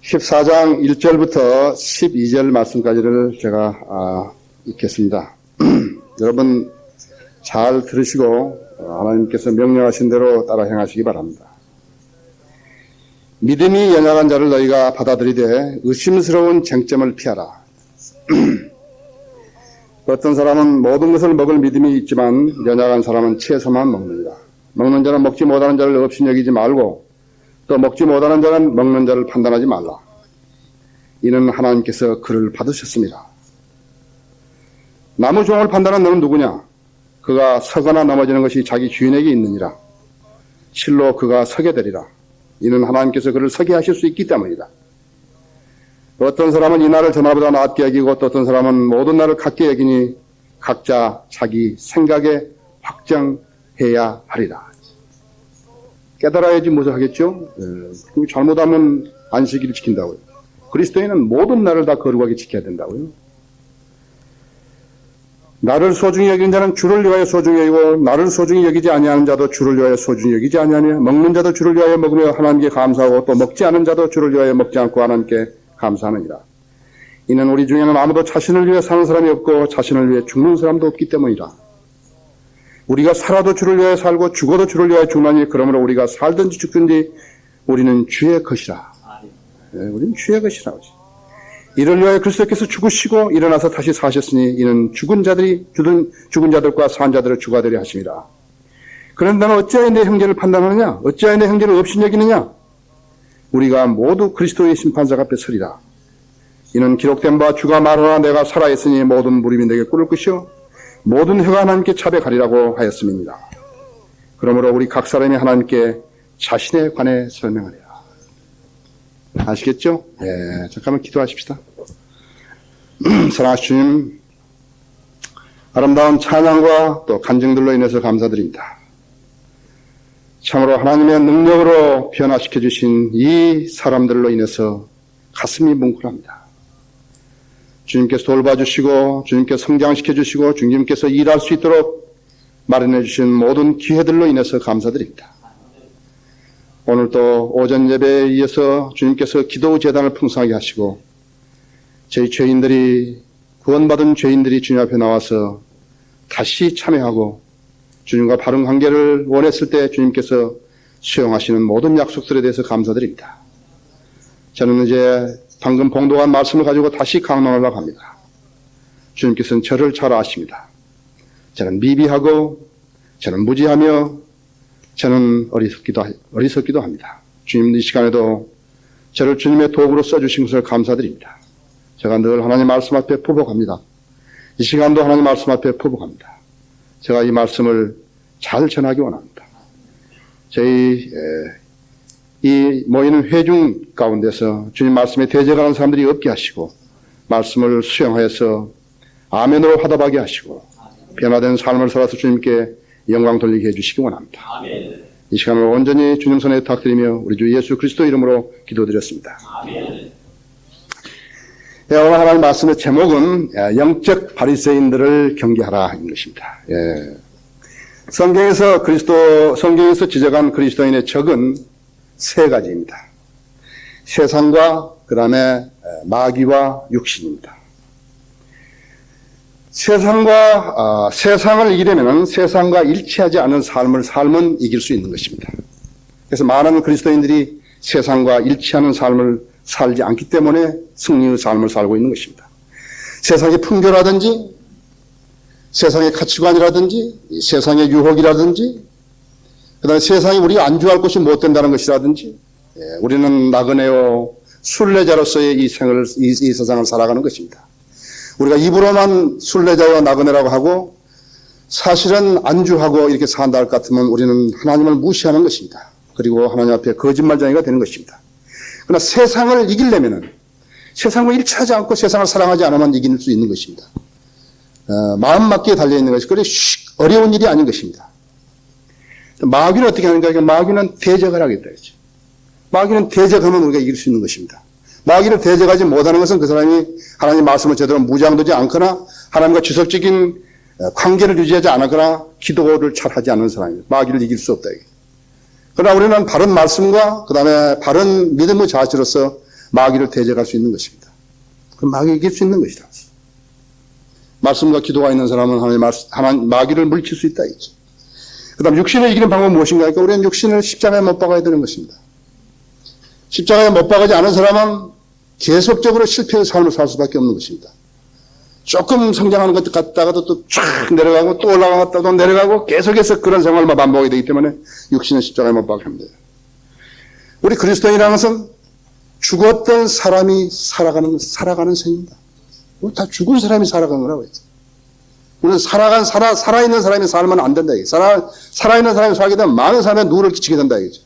14장 1절부터 12절 말씀까지를 제가 읽겠습니다. 여러분 잘 들으시고 하나님께서 명령하신 대로 따라 행하시기 바랍니다. 믿음이 연약한 자를 너희가 받아들이되 의심스러운 쟁점을 피하라. 어떤 사람은 모든 것을 먹을 믿음이 있지만 연약한 사람은 채소만 먹는다. 먹는 자는 먹지 못하는 자를 없이 여기지 말고 또 먹지 못하는 자는 먹는 자를 판단하지 말라. 이는 하나님께서 그를 받으셨습니다. 나무 종을 판단한 너는 누구냐? 그가 서거나 넘어지는 것이 자기 주인에게 있느니라. 실로 그가 서게 되리라. 이는 하나님께서 그를 서게 하실 수 있기 때문이다. 어떤 사람은 이 날을 저날보다 낮게 여기고 또 어떤 사람은 모든 날을 같게 여기니 각자 자기 생각에 확정해야 하리라. 깨달아야지 무엇을 하겠죠? 잘못하면 안식일을 지킨다고요. 그리스도인은 모든 날을 다 거룩하게 지켜야 된다고요. 나를 소중히 여기는 자는 주를 위하여 소중히 여기고 나를 소중히 여기지 아니하는 자도 주를 위하여 소중히 여기지 아니하며 먹는 자도 주를 위하여 먹으며 하나님께 감사하고 또 먹지 않은 자도 주를 위하여 먹지 않고 하나님께 감사하느니라. 이는 우리 중에는 아무도 자신을 위해 사는 사람이 없고 자신을 위해 죽는 사람도 없기 때문이라. 우리가 살아도 주를 위하여 살고 죽어도 주를 위하여 죽나니 그러므로 우리가 살든지 죽든지 우리는 주의 것이라. 우리는 주의 것이라. 이를 위하여 그리스도께서 죽으시고 일어나서 다시 사셨으니 이는 죽은 자들과 산 자들을 주가되려 하심이라. 그런데 나는 어찌하여 내 형제를 판단하느냐? 어찌하여 내 형제를 없이 여기느냐? 우리가 모두 그리스도의 심판자가 앞에 서리라. 이는 기록된 바 주가 말하나 내가 살아있으니 모든 무릎이 내게 꿇을 것이요 모든 혀가 하나님께 차백하리라고 하였음입니다. 그러므로 우리 각 사람이 하나님께 자신에 관해 설명하리라. 아시겠죠? 예, 잠깐만 기도하십시다. 사랑하신 주님, 아름다운 찬양과 또 간증들로 인해서 감사드립니다. 참으로 하나님의 능력으로 변화시켜 주신 이 사람들로 인해서 가슴이 뭉클합니다. 주님께서 돌봐주시고 주님께서 성장시켜 주시고 주님께서 일할 수 있도록 마련해 주신 모든 기회들로 인해서 감사드립니다. 오늘도 오전 예배에 이어서 주님께서 기도 제단을 풍성하게 하시고 저희 죄인들이 구원받은 죄인들이 주님 앞에 나와서 다시 참여하고 주님과 바른 관계를 원했을 때 주님께서 수용하시는 모든 약속들에 대해서 감사드립니다. 저는 이제 방금 봉독한 말씀을 가지고 다시 강론하려고 합니다. 주님께서는 저를 잘 아십니다. 저는 미비하고 저는 무지하며 저는 어리석기도 합니다. 주님 이 시간에도 저를 주님의 도구로 써주신 것을 감사드립니다. 제가 늘 하나님 말씀 앞에 부복합니다. 이 시간도 하나님 말씀 앞에 부복합니다. 제가 이 말씀을 잘 전하기 원합니다. 저희 이 모이는 회중 가운데서 주님 말씀에 대적하는 사람들이 없게 하시고 말씀을 수용하여서 아멘으로 화답하게 하시고 변화된 삶을 살아서 주님께 영광 돌리게 해주시기 원합니다. 아멘. 이 시간을 온전히 주님 손에 부탁드리며 우리 주 예수 그리스도 이름으로 기도드렸습니다. 아멘. 예, 오늘 하나님 말씀의 제목은 영적 바리새인들을 경계하라인 것입니다. 예. 성경에서 지적한 그리스도인의 적은 세 가지입니다. 세상과 그 다음에 마귀와 육신입니다. 세상을 이기려면 세상과 일치하지 않은 삶을 살면 이길 수 있는 것입니다. 그래서 많은 그리스도인들이 세상과 일치하는 삶을 살지 않기 때문에 승리의 삶을 살고 있는 것입니다. 세상의 풍조라든지 세상의 가치관이라든지 세상의 유혹이라든지 그다음에 세상이 우리가 안주할 것이 못 된다는 것이라든지 우리는 나그네요 순례자로서의 이 세상을 살아가는 것입니다. 우리가 입으로만 순례자와 나그네라고 하고 사실은 안주하고 이렇게 산다 할 것 같으면 우리는 하나님을 무시하는 것입니다. 그리고 하나님 앞에 거짓말쟁이가 되는 것입니다. 그러나 세상을 이기려면 세상과 일치하지 않고 세상을 사랑하지 않으면 이길 수 있는 것입니다. 마음 맞게 달려있는 것이 그래 어려운 일이 아닌 것입니다. 마귀는 어떻게 하는가? 마귀는 대적을 하겠다. 마귀는 대적하면 우리가 이길 수 있는 것입니다. 마귀를 대적하지 못하는 것은 그 사람이 하나님 말씀을 제대로 무장되지 않거나 하나님과 지속적인 관계를 유지하지 않거나 기도를 잘 하지 않는 사람입니다. 마귀를 이길 수 없다. 그러나 우리는 바른 말씀과 그 다음에 바른 믿음의 자세로서 마귀를 대적할 수 있는 것입니다. 그 마귀를 이길 수 있는 것이다. 말씀과 기도가 있는 사람은 하나님 마귀를 물리칠 수 있다. 그 다음 육신을 이기는 방법은 무엇인가? 그러니까 우리는 육신을 십자가에 못 박아야 되는 것입니다. 십자가에 못 박아지 않은 사람은 계속적으로 실패의 삶을 살 수밖에 없는 것입니다. 조금 성장하는 것 같다가도 또 쫙 내려가고 또 올라갔다가 또 내려가고 계속해서 그런 생활만 반복하게 되기 때문에 육신은 십자가에 못 박게 합니다. 우리 그리스도인이라는 것은 죽었던 사람이 살아가는 셈입니다. 우리 다 죽은 사람이 살아간 거라고 했죠. 우리는 살아있는 사람이 살면 안 된다. 살아있는 사람이 살게 되면 많은 사람의 누를 끼치게 된다. 이거죠.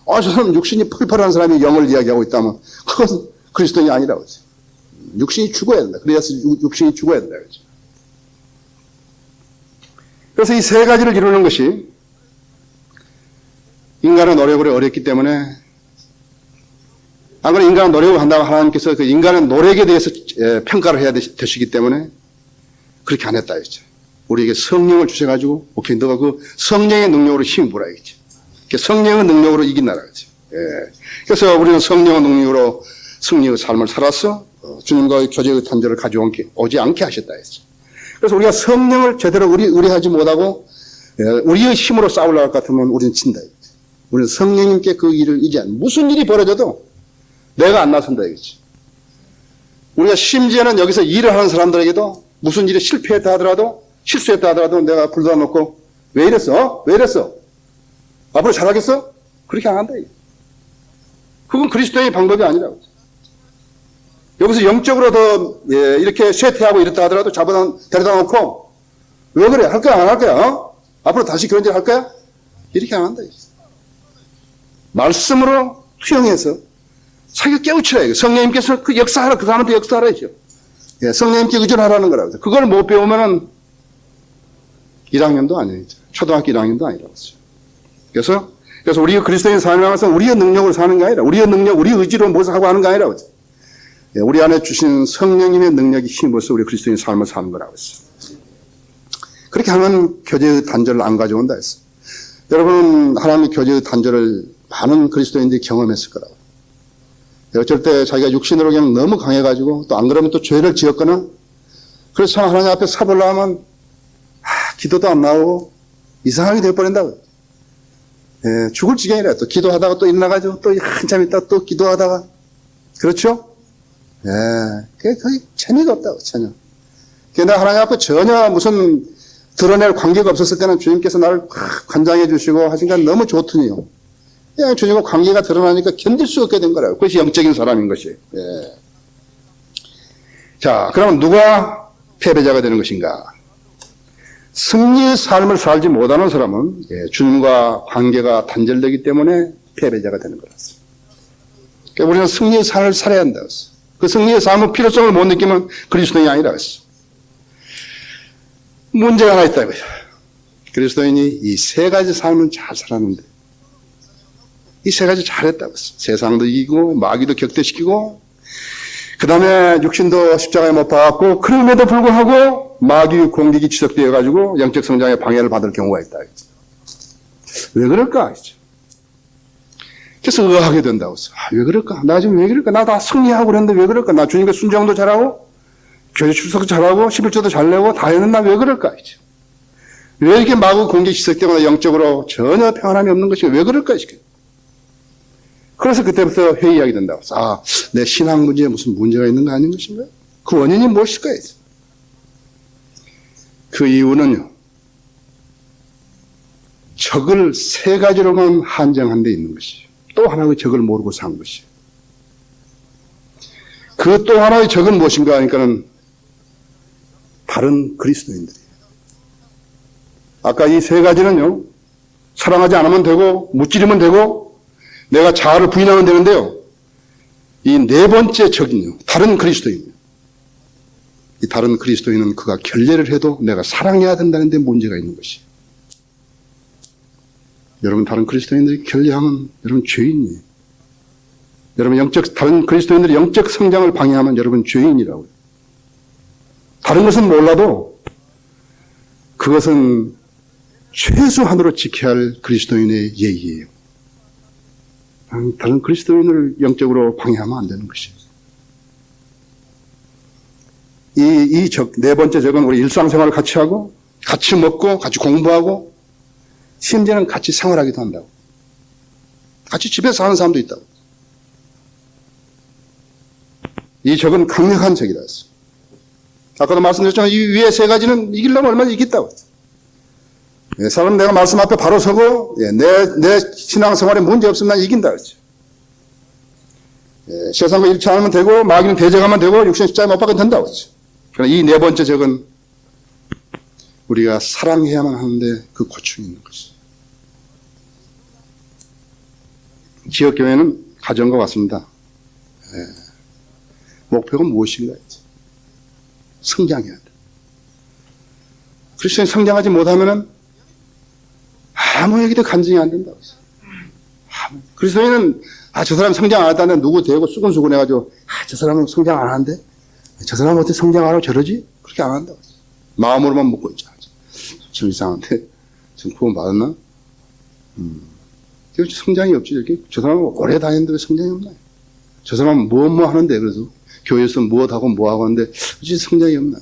저 사람 육신이 펄펄한 사람이 영을 이야기하고 있다면 그건 그리스도인이 아니라고 했죠. 육신이 죽어야 된다. 그래서 육신이 죽어야 된다. 그렇죠. 그래서 이 세 가지를 이루는 것이 인간의 노력으로 어렵기 때문에 안 그러면 인간은 노력을 한다고 하나님께서 그 인간의 노력에 대해서 평가를 해야 되시기 때문에 그렇게 안 했다. 했죠. 우리에게 성령을 주셔가지고 오케이 너가 그 성령의 능력으로 힘을 보라. 했죠. 성령의 능력으로 이긴다라. 그렇죠. 그래서 우리는 성령의 능력으로 승리의 삶을 살아서 주님과의 교제의 단절을 가져오지 않게 하셨다 했죠. 그래서 우리가 성령을 제대로 의뢰하지 못하고 우리의 힘으로 싸우려고 할 것 같으면 우리는 진다. 우리는 성령님께 그 일을 무슨 일이 벌어져도 내가 안 나선다 이거지. 우리가 심지어는 여기서 일을 하는 사람들에게도 무슨 일이 실패했다 하더라도 실수했다 하더라도 내가 불러다 놓고 왜 이랬어? 왜 이랬어? 앞으로 잘하겠어? 그렇게 안 한다. 그건 그리스도의 방법이 아니라고. 여기서 영적으로 더 이렇게 쇠퇴하고 이랬다 하더라도 데려다 놓고 왜 그래? 할 거야? 안 할 거야? 앞으로 다시 그런 일 할 거야? 이렇게 안 한다. 말씀으로 투영해서 자기가 깨우치라. 성령님께서 그 역사하라. 그 사람한테 역사하라죠. 성령님께 의존하라는 거라고. 그걸 못 배우면은 1학년도 아니죠. 초등학교 1학년도 아니라고 했어요. 그래서 우리가 그리스도인 삶에서 우리의 능력으로 사는 게 아니라 우리의 능력, 우리의 의지로 무엇을 하고 하는 게 아니라고 했어요. 우리 안에 주신 성령님의 능력이 힘으로써 우리 그리스도인 삶을 사는 거라고 했어요. 그렇게 하면 교제의 단절을 안 가져온다 했어요. 여러분은 하나님의 교제의 단절을 많은 그리스도인들이 경험했을 거라고. 어쩔 때 자기가 육신으로 그냥 너무 강해가지고 또 안 그러면 또 죄를 지었거나 그래서 하나님 앞에 사보려고 하면 기도도 안 나오고 이상하게 되어버린다고. 죽을 지경이라 또 기도하다가 또 일어나가지고 또 한참 있다가 또 기도하다가 그렇죠? 그게 거의 재미가 없다고 전혀. 내가 하나님 앞에 전혀 무슨 드러낼 관계가 없었을 때는 주님께서 나를 관장해 주시고 하시니까 너무 좋더니요. 주님과 관계가 드러나니까 견딜 수 없게 된 거라고. 그것이 영적인 사람인 것이. 자, 그러면 누가 패배자가 되는 것인가? 승리의 삶을 살지 못하는 사람은 주님과 관계가 단절되기 때문에 패배자가 되는 거라서. 그러니까 우리는 승리의 삶을 살아야 한다고 했어. 그 승리의 삶의 필요성을 못 느끼면 그리스도인이 아니라고 했어. 문제가 하나 있다 이거야. 그리스도인이 이 세 가지 삶은 잘 살았는데 이 세 가지 잘했다고 했어. 세상도 이기고 마귀도 격퇴시키고 그 다음에 육신도 십자가에 못 박았고 그럼에도 불구하고 마귀의 공격이 지속되어 가지고 영적 성장에 방해를 받을 경우가 있다. 왜 그럴까? 그래서 의아하게 된다고 했어. 왜 그럴까? 나 지금 왜 그럴까? 나 다 승리하고 그랬는데 왜 그럴까? 나 주님께 순종도 잘하고 교회 출석도 잘하고 11조도 잘 내고 다 했는데 나 왜 그럴까? 왜 이렇게 마귀의 공격이 지속되거나 영적으로 전혀 평안함이 없는 것이 왜 그럴까? 그래서 그때부터 회의하게 된다고 해서 내 신앙 문제에 무슨 문제가 있는 거 아닌 것인가? 그 원인이 무엇일까? 그 이유는요. 적을 세 가지로만 한정한 데 있는 것이에요. 또 하나의 적을 모르고 산 것이에요. 그 또 하나의 적은 무엇인가 하니까는 다른 그리스도인들이에요. 아까 이 세 가지는요. 사랑하지 않으면 되고 무찌르면 되고 내가 자아를 부인하면 되는데요. 이 네 번째 적은요. 다른 그리스도인이에요. 이 다른 그리스도인은 그가 결례를 해도 내가 사랑해야 된다는 데 문제가 있는 것이에요. 여러분 다른 그리스도인들이 결례하면 여러분 죄인이에요. 여러분 다른 그리스도인들이 영적 성장을 방해하면 여러분 죄인이라고요. 다른 것은 몰라도 그것은 최소한으로 지켜야 할 그리스도인의 예의예요. 다른 그리스도인을 영적으로 방해하면 안 되는 것이에요. 네 번째 적은 우리 일상생활을 같이 하고, 같이 먹고, 같이 공부하고, 심지어는 같이 생활하기도 한다고. 같이 집에서 사는 사람도 있다고. 이 적은 강력한 적이라 했어요. 아까도 말씀드렸지만 이 위에 세 가지는 이기려면 얼마나 이기다고 했어요. 사람 내가 말씀 앞에 바로 서고 내 신앙생활에 문제 없으면 난 이긴다 했죠. 세상과 일치 않으면 되고 마귀는 대적하면 되고 육신 십자가에 못 박으면 된다고 했죠. 그러나 이 네 번째 적은 우리가 사랑해야만 하는데 그 고충이 있는 것이죠. 지역교회는 가정과 같습니다. 목표가 무엇인가 했죠. 성장해야 돼. 그리스도인 성장하지 못하면은 아무에게도 간증이 안 된다고 했어요. 그리스도인은 저 사람 성장 안 했다는데 누구 대고 수근수근 해가지고 저 사람은 성장 안 하는데 저 사람은 어떻게 성장 안 하고 저러지? 그렇게 안 한다고 했어요. 마음으로만 먹고 있죠. 좀 이상한데 지금 구원 받았나? 성장이 없지. 이렇게 저 사람은 오래 다녔는데 왜 성장이 없나요? 저 사람은 뭐 하는데 그래서 교회에서 무엇하고 뭐하고 하는데 어찌 성장이 없나?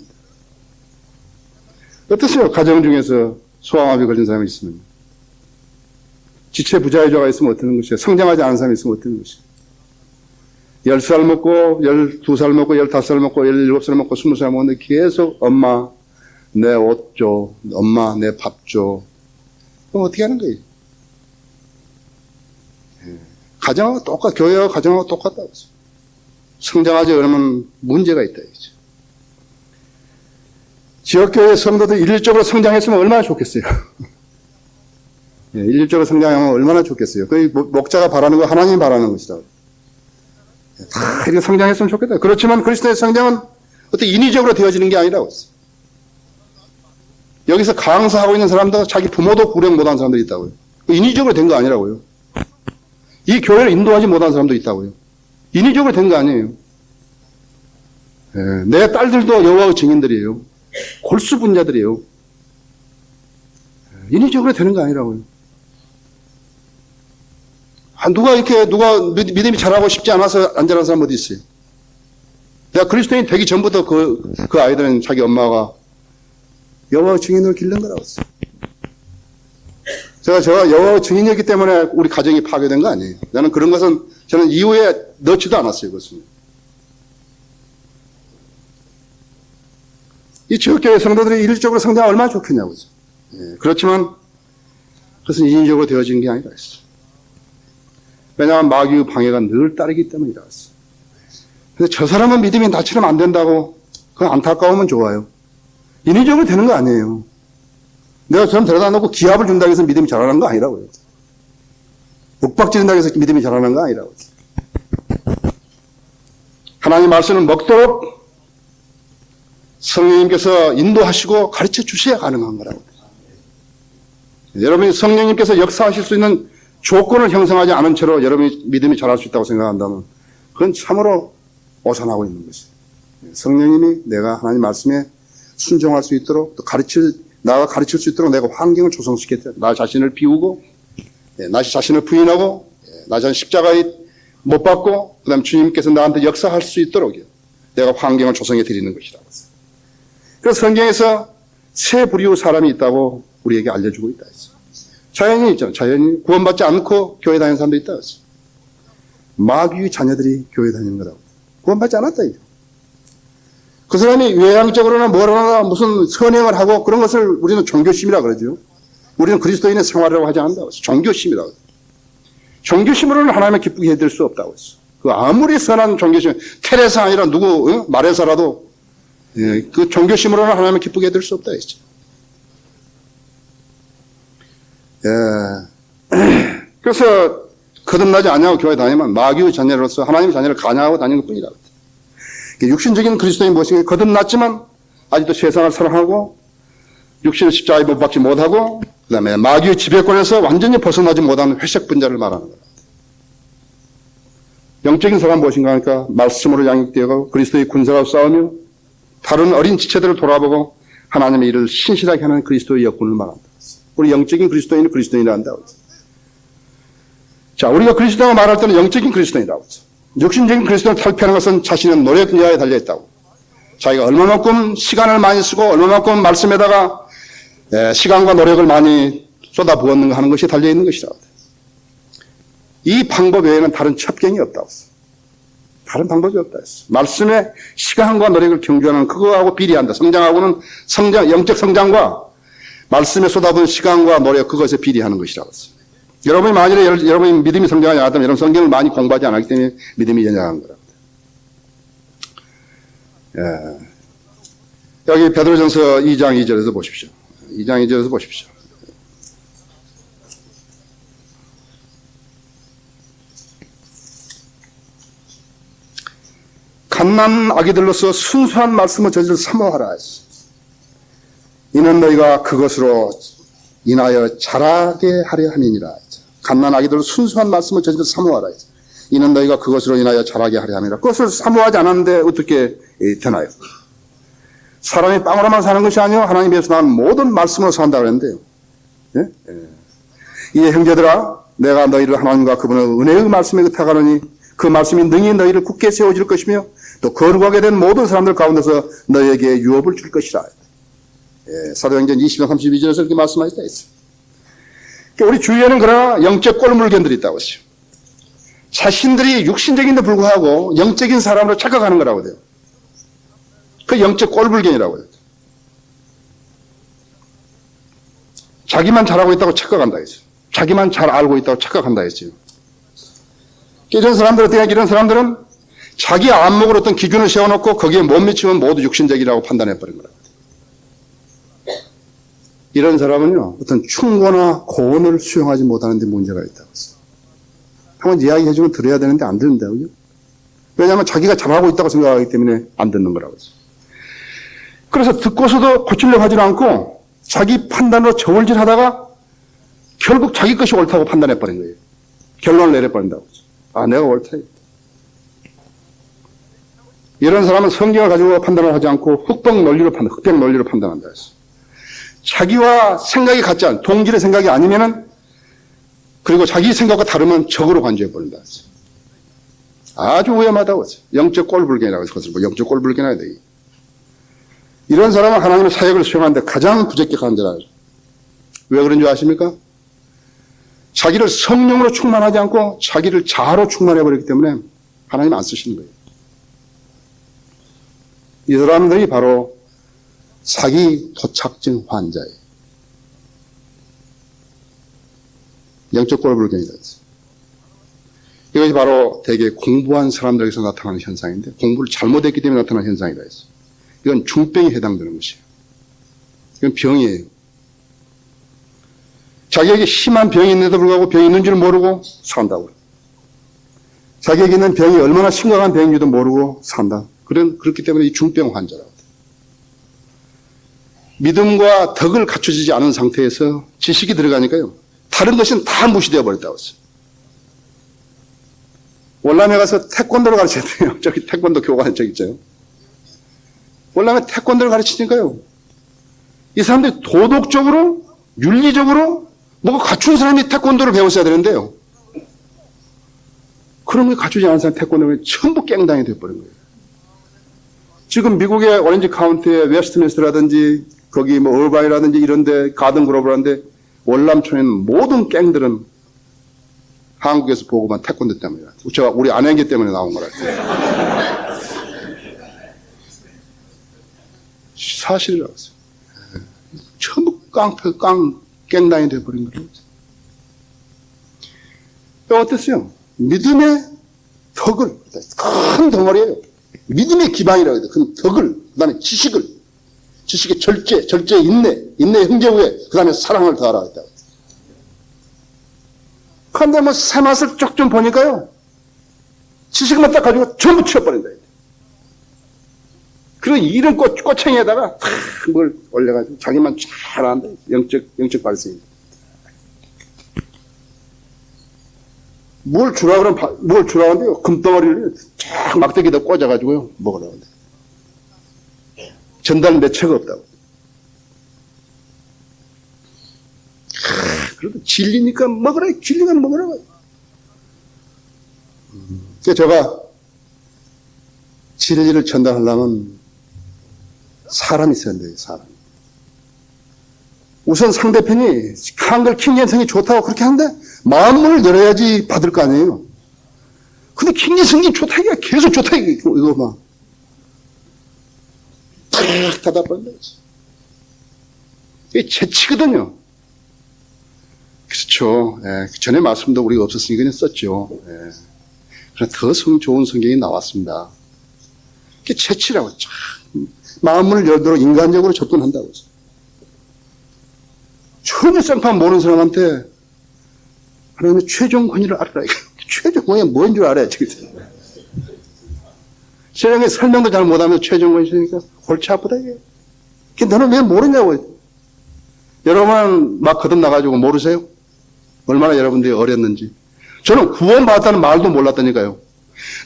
어떠세요? 가정 중에서 소아마비 걸린 사람이 있으면 지체 부자유자가 있으면 어떠는 것이에요? 성장하지 않은 사람이 있으면 어떠는 것이에요? 10살 먹고 12살 먹고 15살 먹고 17살 먹고 20살 먹는데 계속 엄마 내 옷 줘, 엄마 내 밥 줘. 그럼 어떻게 하는 거예요? 가정하고 교회와 가정하고 똑같다고 했어요. 성장하지 않으면 문제가 있다. 이거죠. 지역교회 성도들 일률적으로 성장했으면 얼마나 좋겠어요. 일률적으로 성장하면 얼마나 좋겠어요. 그 목자가 바라는 거 하나님이 바라는 것이다. 다 이렇게 성장했으면 좋겠다. 그렇지만 그리스도의 성장은 어떻게 인위적으로 되어지는 게 아니라고 했어요. 여기서 강사하고 있는 사람도 자기 부모도 구령 못한 사람들이 있다고요. 인위적으로 된 거 아니라고요. 이 교회를 인도하지 못한 사람도 있다고요. 인위적으로 된 거 아니에요. 내 딸들도 여호와의 증인들이에요. 골수분자들이에요. 인위적으로 되는 거 아니라고요. 누가 믿음이 자라고 싶지 않아서 안 자란 사람 어디 있어요? 내가 그리스도인 되기 전부터 그 아이들은 자기 엄마가 여호와의 증인으로 기른 거라고 했어요. 제가 여호와의 증인이었기 때문에 우리 가정이 파괴된 거 아니에요. 나는 그런 것은 저는 이후에 넣지도 않았어요. 그것은. 이 지역교회 성도들이 일률적으로 성장하면 얼마나 좋겠냐고요. 그렇지만 그것은 인위적으로 되어지는 게 아니라 했어요. 왜냐하면 마귀의 방해가 늘 따르기 때문이라 했어요. 근데 저 사람은 믿음이 나처럼 안 된다고 그건 안타까우면 좋아요. 인위적으로 되는 거 아니에요. 내가 저 사람 데려다 놓고 기합을 준다고 해서 믿음이 자라는 거 아니라고요. 윽박지른다고 해서 믿음이 자라는 거 아니라고요. 하나님 말씀을 먹도록 성령님께서 인도하시고 가르쳐 주셔야 가능한 거라고. 여러분이 성령님께서 역사하실 수 있는 조건을 형성하지 않은 채로 여러분이 믿음이 자랄 수 있다고 생각한다면 그건 참으로 오산하고 있는 것이에요. 성령님이 내가 하나님 말씀에 순종할 수 있도록 또 나가 가르칠 수 있도록 내가 환경을 조성시켰다. 나 자신을 비우고 나 자신을 부인하고 나 자신 십자가에 못 박고 그 다음에 주님께서 나한테 역사할 수 있도록 내가 환경을 조성해 드리는 것이라고 했어요. 그래서 성경에서 세 부류의 사람이 있다고 우리에게 알려주고 있다 했어요. 자연인이 있잖아요. 자연인 구원받지 않고 교회 다니는 사람도 있다 했어요. 마귀의 자녀들이 교회 다니는 거라고. 구원받지 않았다 이거. 그 사람이 외향적으로나 뭐라나 무슨 선행을 하고 그런 것을 우리는 종교심이라고 그러죠. 우리는 그리스도인의 생활이라고 하지 않는다고 했어요. 종교심이라고 했어요. 종교심으로는 하나님을 기쁘게 해드릴 수 없다고 했어요. 그 아무리 선한 종교심, 테레사 아니라 누구 말해서라도 그 종교심으로는 하나님을 기쁘게 해드릴 수 없다 했죠. 그래서 거듭나지 않냐고 교회 다니면 마귀의 자녀로서 하나님의 자녀를 간야하고 다니는 것뿐이라고 했어요. 육신적인 그리스도인 무엇인가 거듭났지만 아직도 세상을 사랑하고 육신의 십자가에 못 박지 못하고 그 다음에 마귀의 지배권에서 완전히 벗어나지 못하는 회색 분자를 말하는 거예요. 영적인 사람 무엇인가 하니까 말씀으로 양육되어가고 그리스도의 군사로 싸우며 다른 어린 지체들을 돌아보고 하나님의 일을 신실하게 하는 그리스도의 역군을 말한다. 우리 영적인 그리스도인을 그리스도인이라 한다고 했어요. 자, 우리가 그리스도라고 말할 때는 영적인 그리스도인이라고 하죠. 육신적인 그리스도를 탈피하는 것은 자신의 노력 이하에 달려있다고. 자기가 얼마만큼 시간을 많이 쓰고 얼마만큼 말씀에다가 시간과 노력을 많이 쏟아부었는가 하는 것이 달려있는 것이라고. 이 방법 외에는 다른 첩경이 없다고 했어요. 다른 방법이 없다 했어요. 말씀에 시간과 노력을 경주하는 그거하고 비례한다. 성장하고는 영적 성장과 말씀에 쏟아부은 시간과 노력 그것에 비례하는 것이라고 했어요. 여러분이 만일에 여러분이 믿음이 성장하지 않았다면 여러분 성경을 많이 공부하지 않았기 때문에 믿음이 연약한 거랍니다. 여기 베드로전서 2장 2절에서 보십시오. 2장 2절에서 보십시오. 갓난 아기들로서 순수한 말씀을 저지를 사모하라. 이는 너희가 그것으로 인하여 자라게 하려 함이니라. 갓난 아기들로 순수한 말씀을 저지를 사모하라. 이는 너희가 그것으로 인하여 자라게 하려 함이라. 그것을 사모하지 않았는데 어떻게 되나요? 사람이 빵으로만 사는 것이 아니요 하나님께서 나온 모든 말씀으로 산다고 했는데요. 예? 이에 형제들아, 내가 너희를 하나님과 그분의 은혜의 말씀에 의탁하노니 그 말씀이 능히 너희를 굳게 세워줄 것이며 또 거룩하게 된 모든 사람들 가운데서 너희에게 유업을 줄 것이라. 사도행전 20장 32절에서 이렇게 말씀하셨다 했어요. 우리 주위에는 그러나 영적 꼴물견들이 있다고 했어요. 자신들이 육신적인데 불구하고 영적인 사람으로 착각하는 거라고 돼요. 그 영적 꼴불견이라고 해요. 자기만 잘하고 있다고 착각한다 했어요. 자기만 잘 알고 있다고 착각한다 했어요. 이런 사람들 어떻게 이런 사람들은 자기 안목으로 어떤 기준을 세워놓고 거기에 못 미치면 모두 육신적이라고 판단해버린 거라고. 이런 사람은요, 어떤 충고나 고언을 수용하지 못하는 데 문제가 있다고 했어요. 한번 이야기해주면 들어야 되는데 안 듣는다고요? 왜냐하면 자기가 잘하고 있다고 생각하기 때문에 안 듣는 거라고 했어요. 그래서 듣고서도 고치려고 하지 않고 자기 판단으로 저울질 하다가 결국 자기 것이 옳다고 판단해버린 거예요. 결론을 내려버린다고 했어요. 아, 내가 옳다. 이런 사람은 성경을 가지고 판단을 하지 않고 흑백 논리로 판단한다 했어요. 자기와 생각이 같지 않은, 동질의 생각이 아니면은, 그리고 자기 생각과 다르면 적으로 간주해버린다 했어요. 아주 위험하다고 했어요. 영적 꼴불견이라고 해서 그것을 영적 꼴불견이야 돼. 이런 사람은 하나님의 사역을 수행하는데 가장 부적격한 자라. 왜 그런 줄 아십니까? 자기를 성령으로 충만하지 않고 자기를 자아로 충만해버렸기 때문에 하나님 안 쓰시는 거예요. 이 사람들이 바로 사기 도착증 환자예요. 영적 꼴불견이다. 이것이 바로 대개 공부한 사람들에게서 나타나는 현상인데 공부를 잘못했기 때문에 나타나는 현상이다 했어요. 이건 중병에 해당되는 것이에요. 이건 병이에요. 자기에게 심한 병이 있는데도 불구하고 병이 있는 줄 모르고 산다고. 자기에게 있는 병이 얼마나 심각한 병인지도 모르고 산다. 그렇기 때문에 이 중병 환자라고. 믿음과 덕을 갖춰지지 않은 상태에서 지식이 들어가니까요. 다른 것은 다 무시되어 버렸다고 했어요. 월남에 가서 태권도를 가르쳤대요. 저기 태권도 교관 저기 있죠. 월남에 태권도를 가르치니까요. 이 사람들이 도덕적으로, 윤리적으로 뭐가 갖춘 사람이 태권도를 배웠어야 되는데요. 그런 게 갖추지 않은 사람이 태권도를 전부 깽당이 되어버린 거예요. 지금 미국의 오렌지 카운티의 웨스트민스터라든지 거기 뭐 얼바이라든지 이런데 가든 그로브라는데 월남촌에 있는 모든 갱들은 한국에서 보고만 태권도 때문이라. 우리 아내기 때문에 나온 거라. 사실이라고 했어요. 전부 갱단이 되어버린 거예요. 어땠어요? 믿음의 덕을, 큰 덩어리예요. 믿음의 기반이라고 해요. 그 덕을, 그 다음에 지식의 절제, 인내, 형제후에, 그 다음에 사랑을 더하라 했다고. 그런데 뭐 새 맛을 쭉 좀 보니까요. 지식만 딱 가지고 전부 치워버린다. 그리고 이런 꼬챙이에다가 뭘 올려가지고 자기만 잘한다. 영적 발성이. 뭘 주라고 하는데요. 금덩어리를 쫙 막대기에다 꽂아가지고요. 먹으라고 한다. 전달 매체가 없다고. 그래도 진리니까 먹으라. 진리가 먹으라고. 그래서 제가 진리를 전달하려면 사람이 있어야 돼요, 사람. 우선 상대편이 한글 킹젠성이 좋다고 그렇게 하는데 마음을 열어야지 받을 거 아니에요. 근데 킹젠성이 좋다, 이게 계속 좋다, 이거 막. 탁 닫아버린다. 이게 재치거든요. 그렇죠. 예, 전에 말씀도 우리가 없었으니까 그냥 썼죠. 예. 그러나 더 좋은 성경이 나왔습니다. 그게 재치라고. 참, 마음을 열도록 인간적으로 접근한다고. 전혀 생판 모르는 사람한테 하나님의 최종 권위를 알아라. 최종 권위가 뭔 줄 알아야지. 세상에 설명도 잘 못하면서 최종 권위니까 골치 아프다 이게. 너는 왜 모르냐고. 여러분은 막 거듭나가지고 모르세요? 얼마나 여러분들이 어렸는지. 저는 구원받았다는 말도 몰랐다니까요.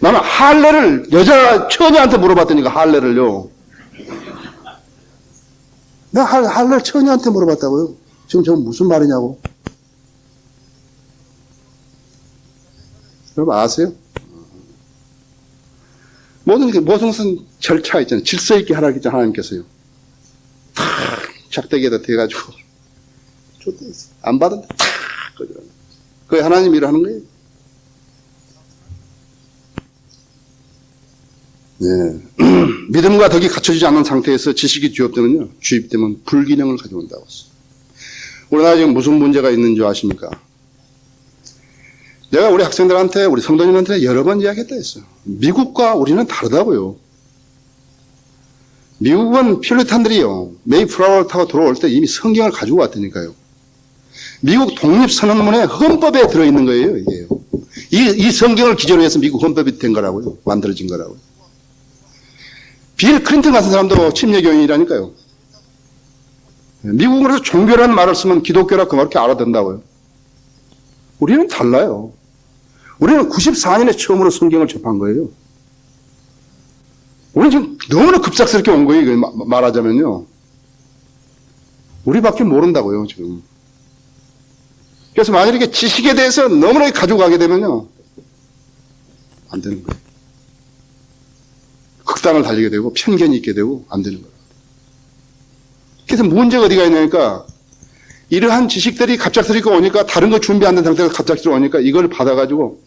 나는 할례를 여자 처녀한테 물어봤다니까, 할례를요. 내가 할례를 처녀한테 물어봤다고요. 지금 저건 무슨 말이냐고. 여러분 아세요? 모든 절차 있잖아요. 질서 있게 하라 했잖아요, 하나님께서요. 탁 작대기에다 대가지고 안 받은다. 탁 그게 하나님 일을 하는 거예요. 네. 믿음과 덕이 갖춰지지 않는 상태에서 지식이 주입되면 불균형을 가져온다고 했어요. 우리나라 지금 무슨 문제가 있는 줄 아십니까? 내가 우리 학생들한테, 우리 성도님한테 여러 번 이야기했다 했어요. 미국과 우리는 다르다고요. 미국은 퓨리탄들이요, 메이플라워를 타고 들어올 때 이미 성경을 가지고 왔다니까요. 미국 독립선언문에 헌법에 들어있는 거예요, 이게요. 이 성경을 기초로 해서 미국 헌법이 된 거라고요. 만들어진 거라고요. 빌 클린턴 같은 사람도 침례교인이라니까요. 미국은 그래서 종교라는 말을 쓰면 기독교라 그 말을 알아듣는다고요. 우리는 달라요. 우리는 94년에 처음으로 성경을 접한 거예요. 우리는 지금 너무나 급작스럽게 온 거예요, 말하자면요. 우리밖에 모른다고요, 지금. 그래서 만약에 이렇게 지식에 대해서 너무나 가지고 가게 되면요, 안 되는 거예요. 극단을 달리게 되고, 편견이 있게 되고, 안 되는 거예요. 그래서 문제가 어디가 있냐니까, 이러한 지식들이 갑작스럽게 오니까, 다른 거 준비 안 된 상태가 갑작스럽게 오니까, 이걸 받아가지고,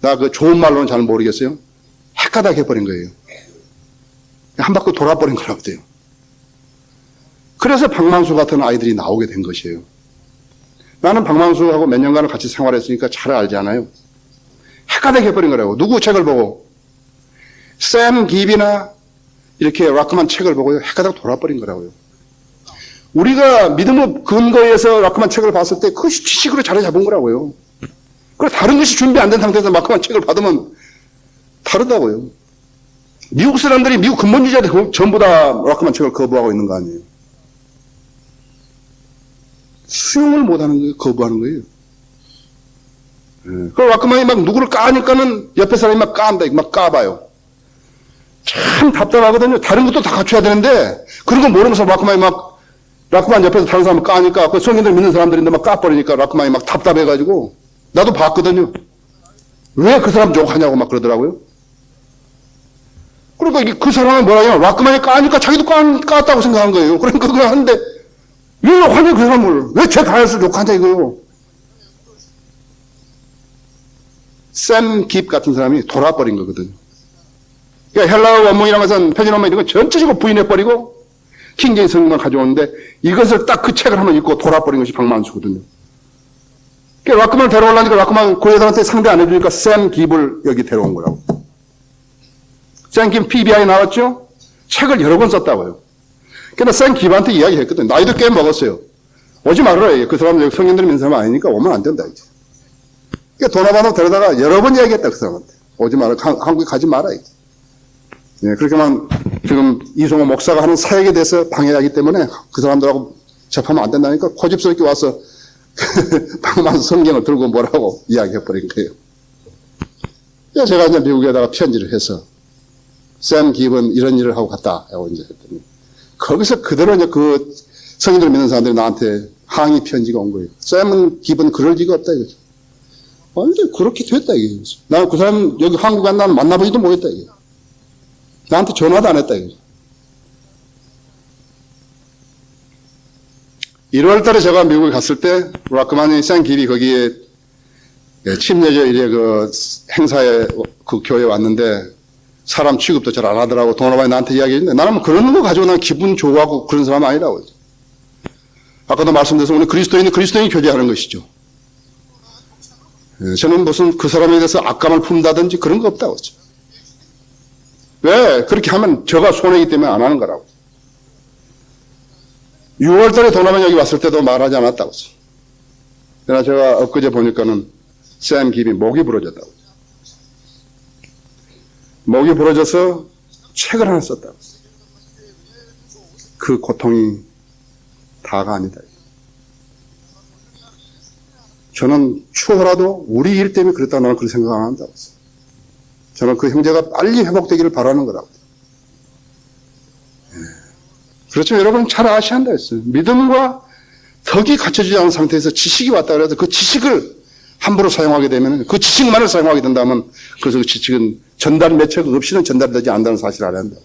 나 그 좋은 말로는 잘 모르겠어요. 헷가닥 해버린 거예요. 한 바퀴 돌아버린 거라고 돼요. 그래서 박만수 같은 아이들이 나오게 된 것이에요. 나는 박만수하고 몇 년간을 같이 생활했으니까 잘 알잖아요. 헷가닥 해버린 거라고. 누구 책을 보고? 샘 깁이나 이렇게 락크만 책을 보고요, 헷가닥 돌아버린 거라고요. 우리가 믿음의 근거에서 락크만 책을 봤을 때 그것이 지식으로 자리 잡은 거라고요. 그리고 다른 것이 준비 안 된 상태에서 락크만 책을 받으면 다르다고요. 미국 사람들이, 미국 근본주의자들 전부 다 락크만 책을 거부하고 있는 거 아니에요. 수용을 못하는 거예요. 거부하는 거예요. 그 락크만이 막 누구를 까니까는 옆에 사람이 막 깐다, 막 까봐요. 참 답답하거든요. 다른 것도 다 갖춰야 되는데 그런 거 모르면서 락크만이 막, 락크만 옆에서 다른 사람을 까니까, 그 성인들 믿는 사람들인데 막 까버리니까 락크만이 막 답답해가지고, 나도 봤거든요. 왜 그 사람 욕하냐고 막 그러더라고요. 그러니까 그 사람은 뭐라냐, 락크만이 까니까 자기도 깠다고 생각한 거예요. 그러니까 그걸 하는데 왜 욕하냐, 그 사람을. 왜 제 가야서 욕하냐, 이거요. 샘 깁 같은 사람이 돌아버린 거거든요. 그러니까 헬라어 원문이란 것은, 표준 원문 이런 거 전체적으로 부인해버리고 킹제임스 성경만 가져오는데, 이것을 딱 그 책을 한번 읽고 돌아버린 것이 박만수거든요. 그러니까 락크만을 데려오려니까 락크만 그 여자한테 상대 안 해주니까 샘 깁을 여기 데려온 거라고. 샘 깁 PBI 나왔죠? 책을 여러 번 썼다고요. 그러니까 샘 깁한테 이야기했거든요. 나이도 꽤 먹었어요. 오지 말아라. 그 사람은 성인들이 믿는 사람 아니니까 오면 안 된다, 이제. 그러니까 도나바노 데려다가 여러 번 이야기했다, 그 사람한테. 오지 마라. 한국에 가지 마라, 이제. 예, 그렇게만 지금 이송호 목사가 하는 사역에 대해서 방해하기 때문에 그 사람들하고 접하면 안 된다니까 고집스럽게 와서 박만수 성경을 들고 뭐라고 이야기해버린 거예요. 그래서 제가 이제 미국에다가 편지를 해서 샘 깁은 이런 일을 하고 갔다 하고 이제 했더니 거기서 그대로 이제 그 성인들 믿는 사람들이 나한테 항의 편지가 온 거예요. 샘 깁은 그럴 리가 없다 이거죠. 근데 그렇게 됐다, 이게. 나는 그 사람 여기 한국에 나는 만나보지도 못했다, 이게. 나한테 전화도 안 했다, 이게. 1월 달에 제가 미국에 갔을 때, 라크마니 생길이 거기에 침례제 일에 그 행사에 그 교회에 왔는데, 사람 취급도 잘 안 하더라고. 도노바이 나한테 이야기했는데, 나는 그런 거 가지고 난 기분 좋아하고 그런 사람 아니라고. 아까도 말씀드려서 오늘 그리스도인이 교제하는 것이죠. 저는 무슨 그 사람에 대해서 악감을 품다든지 그런 거 없다고. 왜? 그렇게 하면 저가 손해이기 때문에 안 하는 거라고. 6월 달에 도나만 여기 왔을 때도 말하지 않았다고. 그러나 제가 엊그제 보니까는 샘 김이 목이 부러졌다고. 목이 부러져서 책을 하나 썼다고. 그 고통이 다가 아니다. 저는 추호라도 우리 일 때문에 그랬다고 나는 그런 생각 안 한다고. 저는 그 형제가 빨리 회복되기를 바라는 거라고. 그렇죠. 여러분 잘 아셔야 한다 했어요. 믿음과 덕이 갖춰지지 않은 상태에서 지식이 왔다 그래서 그 지식을 함부로 사용하게 되면 그 지식만을 사용하게 된다면 그래서 그 지식은 전달 매체가 없이는 전달되지 않는다는 사실을 알아야 한다.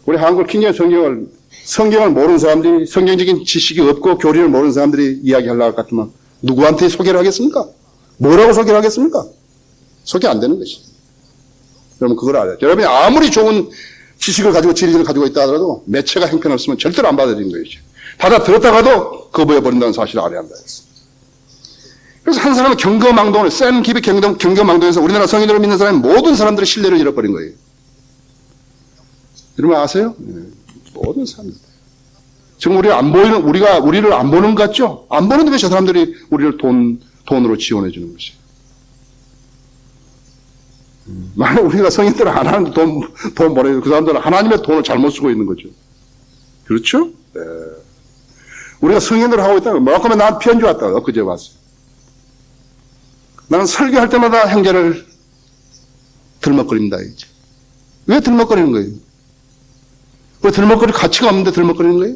우리 한국 킹제 성경을 모르는 사람들이 성경적인 지식이 없고 교리를 모르는 사람들이 이야기하려고 같으면 누구한테 소개를 하겠습니까? 뭐라고 소개를 하겠습니까? 소개 안 되는 것이. 여러분 그걸 알아요. 여러분이 아무리 좋은 지식을 가지고 진리를 가지고 있다 하더라도 매체가 형편없으면 절대로 안 받아들이는 것이죠. 받아들였다가도 거부해버린다는 사실을 알아야 한다 했어. 그래서 한 사람은 경거망동을 샘 깊이 경거망동에서 우리나라 성인으로 믿는 사람이 모든 사람들의 신뢰를 잃어버린 거예요. 여러분 아세요? 네. 모든 사람들. 지금 우리를 안 보는 것 같죠? 안 보는데 왜 저 사람들이 우리를 돈으로 지원해 주는 것이에요? 만약 우리가 성인들을 안 하는데 돈 보내서 그 사람들은 하나님의 돈을 잘못 쓰고 있는 거죠. 그렇죠? 네. 우리가 성인들을 하고 있다면, 뭐라고 하면 난 편지 왔다. 엊그제 왔어요. 나는 설교할 때마다 형제를 들먹거립니다. 이제. 왜 들먹거리는 거예요? 왜 들먹거릴 가치가 없는데 들먹거리는 거예요?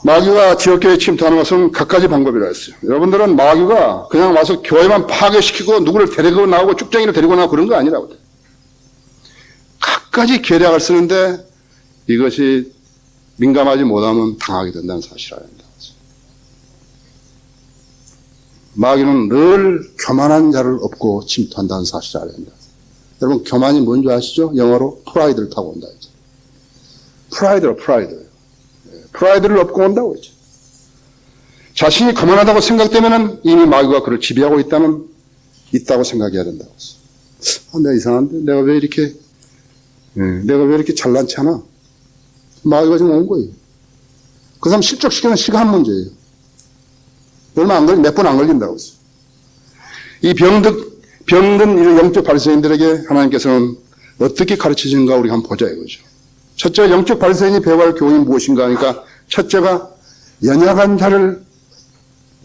마귀가 지역교회에 침투하는 것은 갖가지 방법이라 했어요. 여러분들은 마귀가 그냥 와서 교회만 파괴시키고 누구를 데리고 나오고 쭉정이를 데리고 나오고 그런 거 아니라고. 갖가지 계략을 쓰는데 이것이 민감하지 못하면 당하게 된다는 사실을 알아야 한다. 마귀는 늘 교만한 자를 업고 침투한다는 사실을 알아야 한다. 여러분 교만이 뭔지 아시죠? 영어로 프라이드를 타고 온다. 프라이드를 업고 온다고 했죠. 자신이 거만하다고 생각되면 이미 마귀가 그를 지배하고 있다고 생각해야 된다고 했어요. 내가 이상한데? 내가 왜 이렇게 잘난 체 하나? 마귀가 지금 온 거예요. 그 사람 실족시키는 시간 문제예요. 얼마 안 몇 분 안 걸린다고 했어요. 이 병든 이런 영적 발세인들에게 하나님께서는 어떻게 가르치시는가 우리가 한번 보자 이거죠. 첫째가 영적 발세인이 배워야 할 교훈이 무엇인가 하니까 첫째가 연약한 자를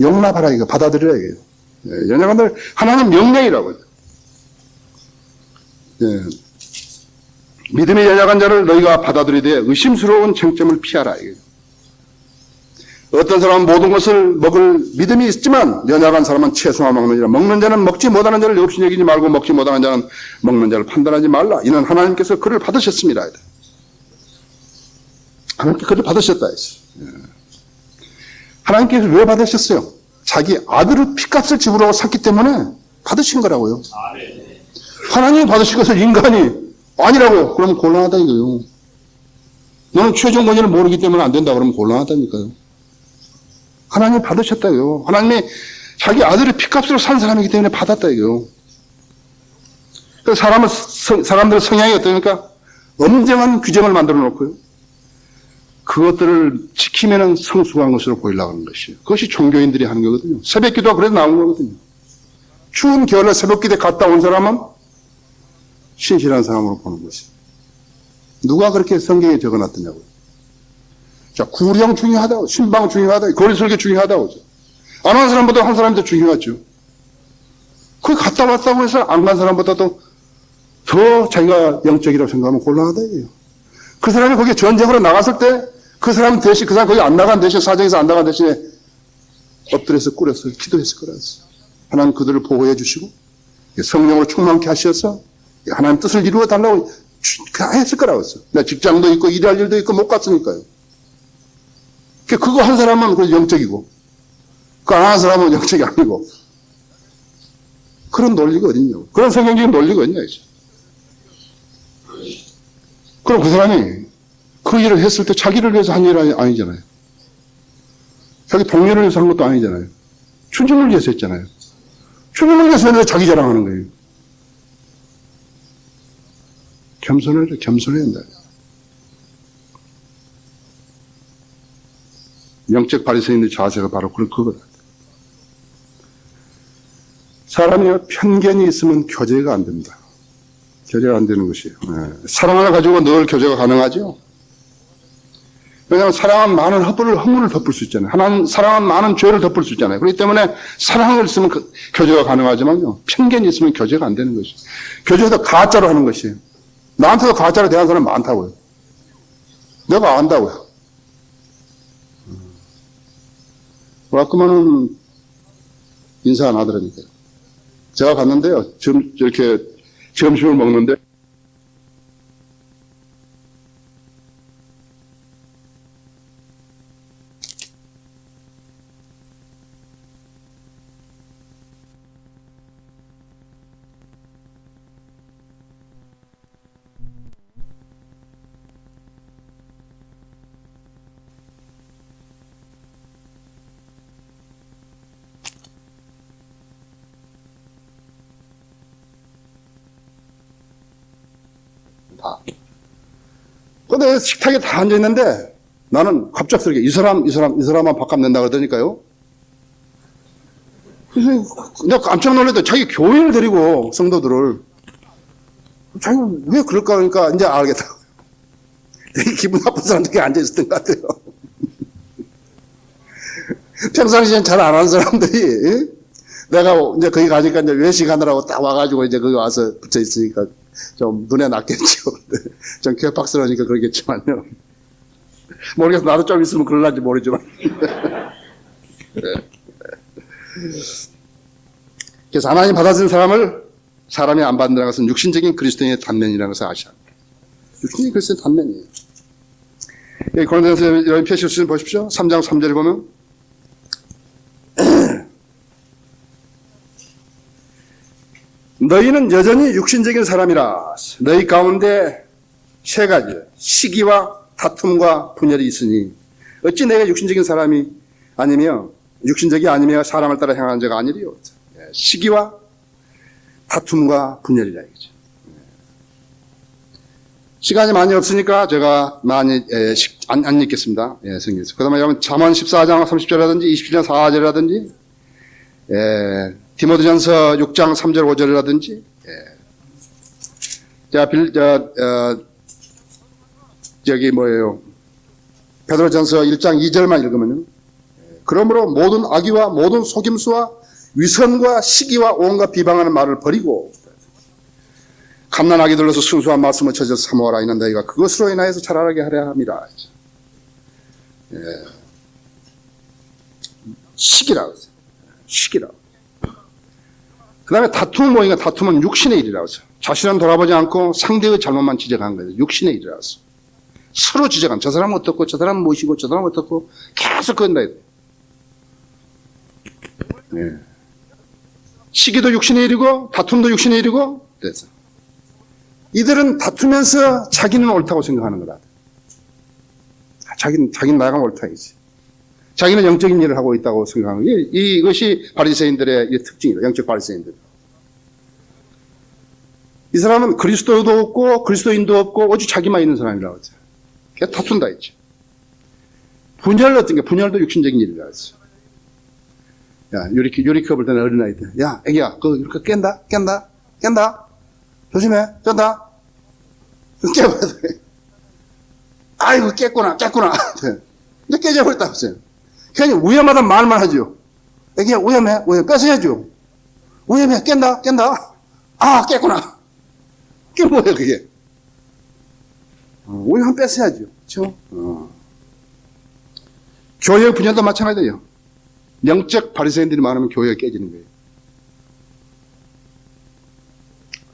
용납하라 이거 받아들여야 해요. 연약한 자를 하나님 명령이라고 해요. 믿음이 연약한 자를 너희가 받아들이되 의심스러운 쟁점을 피하라 이거예요. 어떤 사람은 모든 것을 먹을 믿음이 있지만 연약한 사람은 채소만 먹느니라. 먹는 자는 먹지 못하는 자를 없이 여기지 말고 먹지 못하는 자는 먹는 자를 판단하지 말라. 이는 하나님께서 그를 받으셨습니다. 하나님께 그를 받으셨다 했어요. 하나님께서 왜 받으셨어요? 자기 아들의 피값을 지불하고 샀기 때문에 받으신 거라고요. 하나님이 받으신 것을 인간이 아니라고 그러면 곤란하다 이거예요. 너는 최종 권위를 모르기 때문에 안 된다 그러면 곤란하다니까요. 하나님이 받으셨다고요. 하나님이 자기 아들의 피값으로 산 사람이기 때문에 받았다 이거요. 그래서 사람들의 성향이 어떠니까 엄정한 규정을 만들어 놓고요. 그것들을 지키면은 성숙한 것으로 보이려고 하는 것이에요. 그것이 종교인들이 하는 거거든요. 새벽 기도가 그래서 나온 거거든요. 추운 겨울에 새벽 기도에 갔다 온 사람은 신실한 사람으로 보는 것이에요. 누가 그렇게 성경에 적어놨더냐고요. 자, 구령 중요하다고, 신방 중요하다고, 거리설교 중요하다고. 안 한 사람보다 한 사람이 더 중요하죠. 거기 갔다 왔다고 해서 안 간 사람보다도 더 자기가 영적이라고 생각하면 곤란하다, 이게요. 그 사람이 거기에 전쟁으로 나갔을 때 그 사람 대신, 그 사람 거기 안 나간 대신, 사정에서 안 나간 대신에 엎드려서 꿇어서 기도했을 거라서. 하나님 그들을 보호해 주시고, 성령으로 충만케 하셔서, 하나님 뜻을 이루어 달라고 했을 거라고 했어. 나 직장도 있고, 일할 일도 있고, 못 갔으니까요. 그거 한 사람은 그 영적이고, 그거 안 하는 사람은 영적이 아니고. 그런 논리가 어딨냐고. 그런 성경적인 논리가 어딨냐, 이제. 그럼 그 사람이 그 일을 했을 때 자기를 위해서 한 일이 아니잖아요. 자기 동료를 위해서 한 것도 아니잖아요. 주님을 위해서 했잖아요. 주님을 위해서 했는데 자기 자랑하는 거예요. 겸손해야 한다. 영적 바리새인의 자세가 바로 그거다. 사람이 편견이 있으면 교제가 안 됩니다. 교제가 안 되는 것이에요. 사랑을 가지고 늘 교제가 가능하죠. 왜냐하면 사랑은 많은 허물을 덮을 수 있잖아요. 하나님 사랑은 많은 죄를 덮을 수 있잖아요. 그렇기 때문에 사랑을 있으면 교제가 가능하지만요. 편견이 있으면 교제가 안 되는 것이에요. 교제도 가짜로 하는 것이에요. 나한테도 가짜로 대하는 사람 많다고요. 내가 안다고요. 와꾸만은 인사 안 하더라니까요. 제가 갔는데요. 이렇게 점심을 먹는데 근데 식탁에 다 앉아있는데 나는 갑작스럽게 이 사람만 밥값 낸다 그러더니까요. 그래서 내가 깜짝 놀랐다. 자기 교회를 데리고 성도들을. 자기 왜 그럴까 그러니까 이제 알겠다. 되게 기분 나쁜 사람들이 앉아있었던 것 같아요. 평상시엔 잘 안 하는 사람들이 내가 이제 거기 가니까 이제 외식하느라고 딱 와가지고 이제 거기 와서 붙여 있으니까 좀 눈에 났겠죠. 좀 개팍스러우니까 그러겠지만요. 모르겠어. 나도 좀 있으면 그럴란지 모르지만. 그래서 하나님 받아들인 사람을 사람이 안 받는다는 것은 육신적인 그리스도인의 단면이라는 것을 아셔야 합니다. 육신적인 그리스도인의 단면이에요. 여기 고린도전서 여러분 펴실 보십시오. 3장 3절에 보면 너희는 여전히 육신적인 사람이라 너희 가운데 세 가지 시기와 다툼과 분열이 있으니 어찌 내가 육신적인 사람이 아니며 육신적이 아니며 사람을 따라 행하는 자가 아니리요. 시기와 다툼과 분열이라 이거죠. 시간이 많이 없으니까 제가 많이 안 읽겠습니다. 성경에서. 그 다음에 여러분 잠언 14장 30절이라든지 27장 4절이라든지 디모데전서 6장 3절 5절이라든지 저기 뭐예요 베드로전서 1장 2절만 읽으면요. 그러므로 모든 악의와 모든 속임수와 위선과 시기와 온갖 비방하는 말을 버리고 갓난아기 들로서 순수한 말씀을 찾아서 사모하라. 이는 너희가 그것으로 인하여서 자라게 하려 함이라. 시기라고 했어요. 시기라고. 그 다음에 다툼은 뭐인가? 다툼은 육신의 일이라고 했어요. 자신은 돌아보지 않고 상대의 잘못만 지적한 거예요. 육신의 일이라고 했어요. 서로 지적한, 저 사람은 어떻고, 저 사람은 무엇이고, 저 사람은 어떻고, 계속 그런다. 시기도 육신의 일이고, 다툼도 육신의 일이고, 그래서. 이들은 다투면서 자기는 옳다고 생각하는 거다. 자기는 나가 옳다이지. 자기는 영적인 일을 하고 있다고 생각하는 거예요. 이것이 바리새인들의 특징이다. 영적 바리새인들. 이 사람은 그리스도도 없고 그리스도인도 없고 오직 자기만 있는 사람이라고 하죠. 그냥 다툰다 했죠. 분열 같은 게 분열도 육신적인 일이라고 했어. 야, 유리컵을 드는 어린아이들. 야, 애기야, 그거 이렇게 깬다? 조심해, 쩐다. 깨봐야 돼. 아이고, 깼구나. 이제 깨져버렸다 했어요. 괜히 위험하다는 말만 하죠. 애기야, 위험해. 뺏어야죠. 위험해, 깬다. 아, 깼구나. 그게 뭐야, 그게. 위험 뺏어야죠. 그렇죠? 교회 분열도 마찬가지예요. 영적 바리새인들이 많으면 교회가 깨지는 거예요.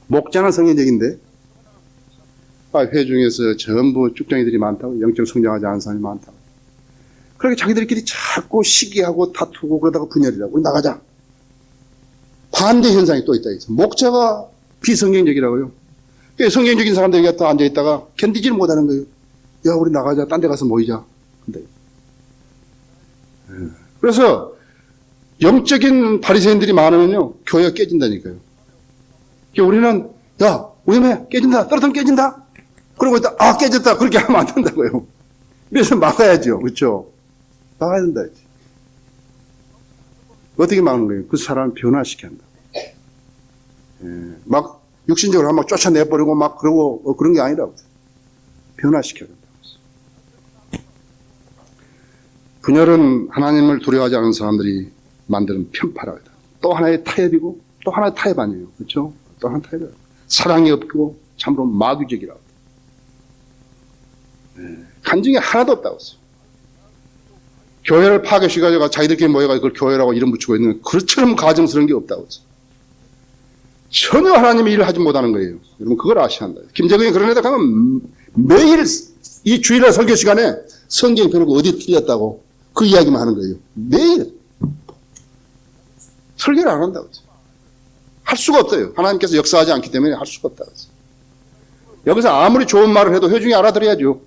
목자는 성경적인데 회중에서 전부 쭉정이들이 많다고, 영적 성장하지 않은 사람이 많다고. 그렇게 자기들끼리 자꾸 시기하고 다투고 그러다가 분열이라고. 우리 나가자. 반대 현상이 또 있다. 목자가 비성경적이라고요. 성경적인 사람들이 또 앉아있다가 견디지를 못하는 거예요. 야, 우리 나가자. 딴 데 가서 모이자. 근데 그래서 영적인 바리새인들이 많으면요, 교회가 깨진다니까요. 우리는 야, 위험해. 깨진다. 떨어뜨리면 깨진다. 그러고 있다. 아, 깨졌다. 그렇게 하면 안 된다고요. 그래서 막아야죠. 그렇죠? 막아야 된다. 어떻게 막는 거예요? 그 사람을 변화시켜야 한다. 막 육신적으로 막 쫓아내버리고 막 그러고 그런 게 아니라고. 변화시켜야 된다. 분열은 하나님을 두려워하지 않는 사람들이 만드는 편파라고 해요. 또 하나의 타협이고 또 하나의 타협 아니에요. 그렇죠? 또 하나의 타협이에요. 사랑이 없고 참으로 마귀적이라고. 간증이 하나도 없다고 했어요. 교회를 파괴시켜가지고 자기들끼리 모여가지고 그걸 교회라고 이름 붙이고 있는 그처럼 가정스러운 게 없다고 했어요. 전혀 하나님의 일을 하지 못하는 거예요. 여러분 그걸 아셔야 한다. 김정은이 그런 애들 가면 매일 이 주일날 설교 시간에 성경 펴놓고 어디 틀렸다고 그 이야기만 하는 거예요. 매일 설교를 안 한다고 했어요. 할 수가 없어요. 하나님께서 역사하지 않기 때문에 할 수가 없다고 했어요. 여기서 아무리 좋은 말을 해도 회중이 알아들어야죠.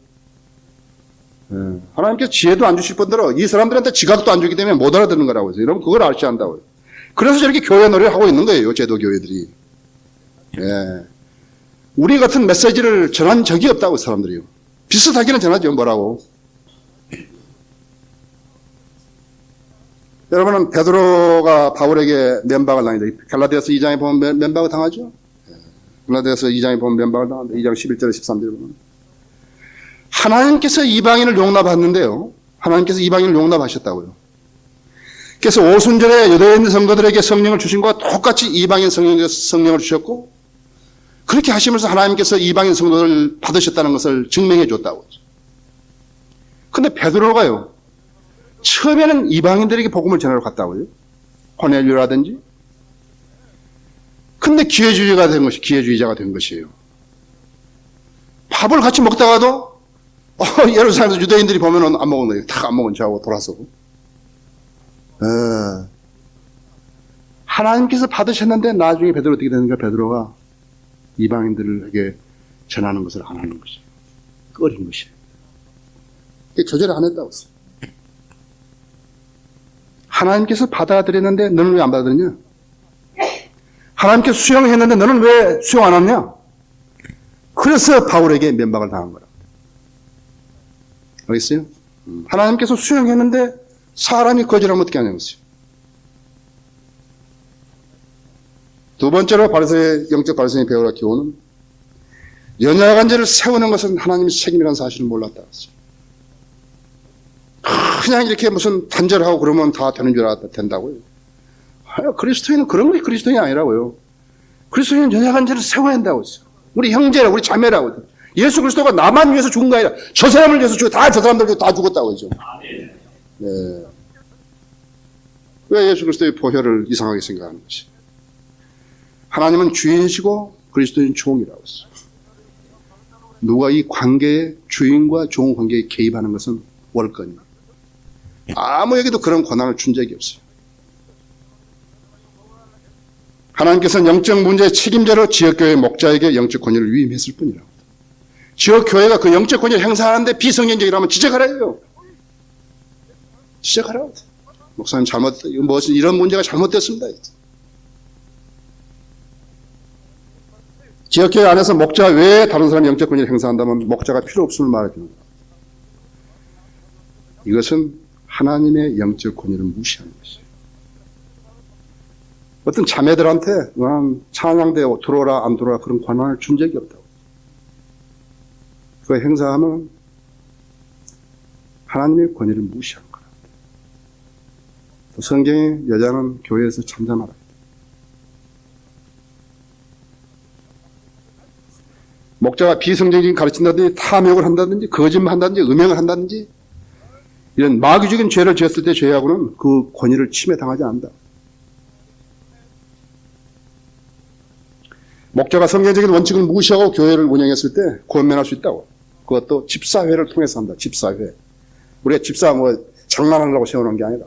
하나님께서 지혜도 안 주실 뿐더러 이 사람들한테 지각도 안 주기 때문에 못 알아듣는 거라고 해서 여러분 그걸 아셔야 한다고요. 그래서 저렇게 교회 노래를 하고 있는 거예요. 제도 교회들이. 우리 같은 메시지를 전한 적이 없다고 사람들이요. 비슷하기는 전하죠. 뭐라고. 여러분은 베드로가 바울에게 면박을 당했다. 갈라디아서 2장에 보면 면박을 당하죠. 갈라디아서 2장에 보면 면박을 당한다. 2장 11절에 13절에 보면. 하나님께서 이방인을 용납하는데요. 하나님께서 이방인을 용납하셨다고요. 그래서 오순절에 유대에 있는 성도들에게 성령을 주신 것과 똑같이 이방인 성령을 주셨고 그렇게 하시면서 하나님께서 이방인 성도를 받으셨다는 것을 증명해 줬다고. 근데 베드로가요. 처음에는 이방인들에게 복음을 전하러 갔다고요. 고넬료라든지. 근데 기회주의자가 된 것이에요. 밥을 같이 먹다가도 예루살렘에서 유대인들이 보면은 안 먹은 거예요. 다 안 먹은 척하고 돌아서고. 하나님께서 받으셨는데 나중에 베드로 어떻게 되는가? 베드로가 이방인들에게 전하는 것을 안 하는 것이에요. 꺼린 것이에요. 조절을 안 했다고 했어요. 하나님께서 받아들였는데 너는 왜 안 받아들였냐? 하나님께서 수용했는데 너는 왜 수용 안 했냐? 그래서 바울에게 면박을 당한 거라. 알겠어요? 하나님께서 수용했는데 사람이 거절하면 어떻게 하냐는 것이요. 두 번째로 영적 바리새인의 배우라 기호는 연약한 자를 세우는 것은 하나님의 책임이라는 사실을 몰랐다. 그냥 이렇게 무슨 단절하고 그러면 다 되는 줄 알았다. 된다고요. 그리스도인은 그런 것이 그리스도인이 아니라고요. 그리스도인은 연약한 자를 세워야 한다고 했어요. 우리 형제라고, 우리 자매라고. 예수 그리스도가 나만 위해서 죽은 거 아니라 저 사람을 위해서 죽고 다 저 사람들 다 죽었다고 했죠. 네. 왜 예수 그리스도의 보혈을 이상하게 생각하는 것이? 하나님은 주인이시고 그리스도인 종이라고 했어요. 누가 이 관계에 주인과 종 관계에 개입하는 것은 월권이에요. 아무에게도 그런 권한을 준 적이 없어요. 하나님께서는 영적 문제의 책임자로 지역교회 목자에게 영적 권위를 위임했을 뿐이라고. 지역교회가 그 영적 권위를 행사하는데 비성경적이라면 지적하라요. 지적하라고. 목사님 이런 문제가 잘못됐습니다. 지역교회 안에서 목자 외에 다른 사람이 영적 권위를 행사한다면 목자가 필요 없음을 말해주는 거예요. 이것은 하나님의 영적 권위를 무시하는 것이에요. 어떤 자매들한테 찬양대 들어오라 안 들어오라 그런 권한을 준 적이 없다고. 그거 행사하면 하나님의 권위를 무시하는 거라. 성경에 여자는 교회에서 잠잠하라. 목자가 비성경적인 가르친다든지 탐욕을 한다든지 거짓말 한다든지 음행을 한다든지 이런 마귀적인 죄를 지었을 때 죄하고는 그 권위를 침해당하지 않는다. 목자가 성경적인 원칙을 무시하고 교회를 운영했을 때 권면할 수 있다고. 그것도 집사회를 통해서 한다. 집사회. 우리가 집사 장난하려고 세워놓은 게 아니라.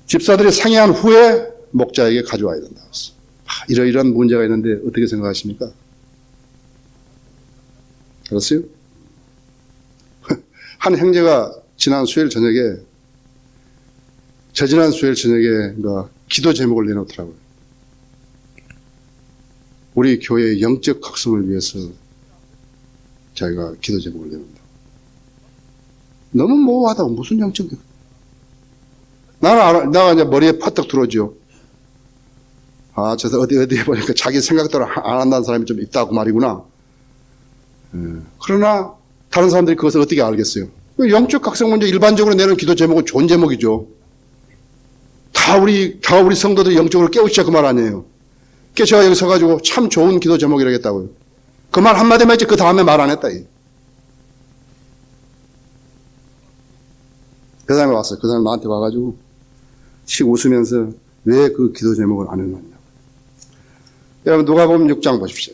집사들이 상의한 후에 목자에게 가져와야 된다. 이러이러한 문제가 있는데 어떻게 생각하십니까? 알았어요? 한 형제가 지난 수요일 저녁에 기도 제목을 내놓더라고요. 우리 교회의 영적 각성을 위해서 자기가 기도 제목을 내놓는다. 너무 모호하다고. 무슨 영적? 나가 이제 머리에 퍼뜩 들어오죠. 저 어디에 보니까 자기 생각대로 안 한다는 사람이 좀 있다고 말이구나. 그러나 다른 사람들이 그것을 어떻게 알겠어요? 영적 각성 문제 일반적으로 내는 기도 제목은 좋은 제목이죠. 다 우리 성도들이 영적으로 깨우치자 그 말 아니에요. 그래서 제가 여기 서가지고 참 좋은 기도 제목이라겠다고요. 그 말 한마디만 했지 그 다음에 말 안 했다. 그 사람이 왔어요. 그 사람이 나한테 와가지고 씩 웃으면서 왜 그 기도 제목을 안 해놨냐고. 여러분 누가복음 6장 보십시오.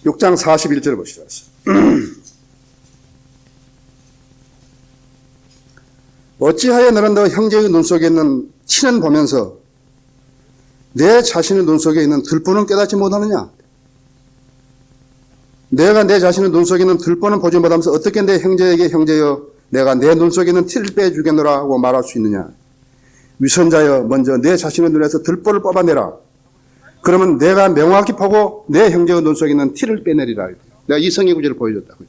(6장 41절) 보시죠. 어찌하여 너는 너 형제의 눈 속에 있는 티는 보면서 내 자신의 눈 속에 있는 들보는 깨닫지 못하느냐? 내가 내 자신의 눈 속에 있는 들보는 보지 못하면서 어떻게 내 형제에게 형제여 내가 내 눈 속에 있는 티를 빼주겠노라 하고 말할 수 있느냐? 위선자여 먼저 내 자신의 눈에서 들보를 뽑아내라. 그러면 내가 명확히 보고 내 형제의 눈 속에 있는 티를 빼내리라. 내가 이 성의 구절을 보여줬다고요.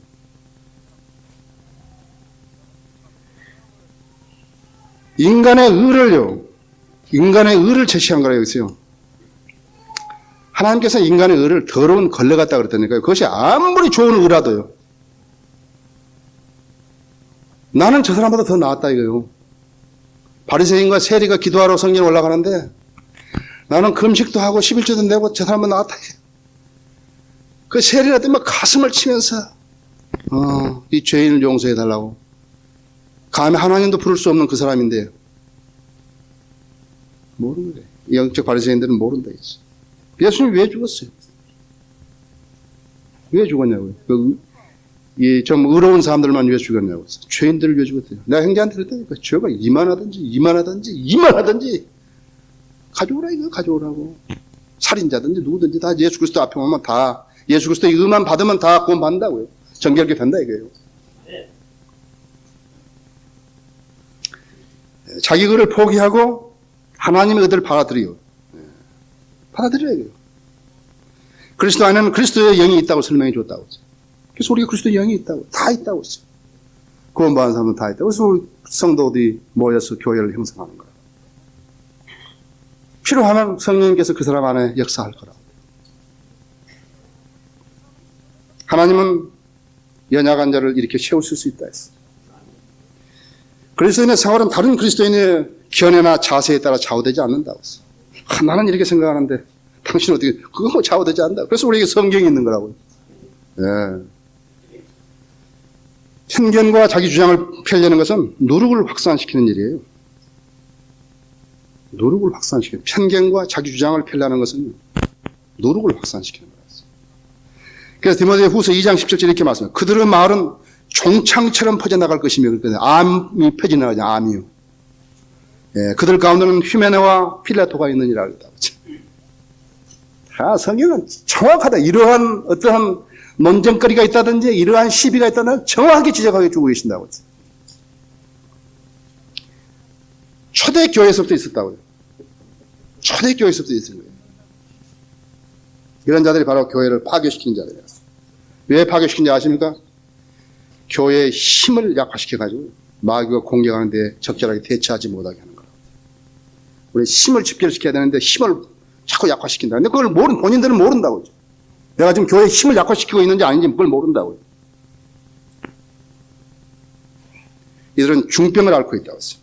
인간의 의를 제시한 거라 여기서요. 하나님께서 인간의 의를 더러운 걸레 같다 그랬다니까요. 그것이 아무리 좋은 의라도요. 나는 저 사람보다 더 나았다 이거요. 바리새인과 세리가 기도하러 성전에 올라가는데 나는 금식도 하고 11조도 내고 저 사람보다 나았다. 그 세리가 때문에 가슴을 치면서 이 죄인을 용서해 달라고. 감히 하나님도 부를 수 없는 그 사람인데 모르는 거예요. 영적 바리새인들은 모른다 했어. 예수님 왜 죽었어요? 왜 죽었냐고요? 좀 의로운 사람들만 왜 죽었냐고. 죄인들을 왜 죽었대요? 내가 형제한테 그랬다니까. 죄가 이만하든지 가져오라 이거 가져오라고. 살인자든지 누구든지 다 예수 그리스도 앞에 오면 다 예수 그리스도의 의만 받으면 다 구원 받는다고요. 정결케 된다 이거예요. 자기 의를 포기하고 하나님의 의를 받아들여요. 받아들여야 돼요. 그리스도 안에는 그리스도의 영이 있다고 설명해 줬다고 했어요. 그래서 우리가 그리스도의 영이 있다고, 다 있다고 했어요. 구원받은 사람은 다 있다고. 그래서 우리 성도들이 모여서 교회를 형성하는 거예요. 필요하면 성령님께서 그 사람 안에 역사할 거라고. 하나님은 연약한 자를 이렇게 세우실 수 있다 했어요. 그리스도인의 생활은 다른 그리스도인의 견해나 자세에 따라 좌우되지 않는다고 했어요. 나는 이렇게 생각하는데 당신은 어떻게, 그거 뭐 좌우되지 않는다. 그래서 우리에게 성경이 있는 거라고요. 편견과 자기 주장을 펴려는 것은 누룩을 확산시키는 일이에요. 누룩을 확산시키는, 편견과 자기 주장을 펴려는 것은 누룩을 확산시키는 거예요. 그래서 디모데 후서 2장 17절 이렇게 말씀해요. 그들의 말은 종창처럼 퍼져나갈 것이며, 암이 퍼져나가죠, 암이요. 그들 가운데는 휴메네와 필라토가 있느니라 그랬다. 성경은 정확하다. 이러한 어떠한 논쟁거리가 있다든지 이러한 시비가 있다는 정확하게 지적하게 주고 계신다고. 초대교회에서부터 있었다고요. 초대교회에서부터 있었던 거예요. 이런 자들이 바로 교회를 파괴시키는 자들이에요. 왜 파괴시키는지 아십니까? 교회의 힘을 약화시켜가지고 마귀가 공격하는데 적절하게 대처하지 못하게 하는 거예요. 우리 힘을 집결시켜야 되는데 힘을 자꾸 약화시킨다. 근데 그걸 본인들은 모른다고요. 내가 지금 교회의 힘을 약화시키고 있는지 아닌지 그걸 모른다고요. 이들은 중병을 앓고 있다고 했어요.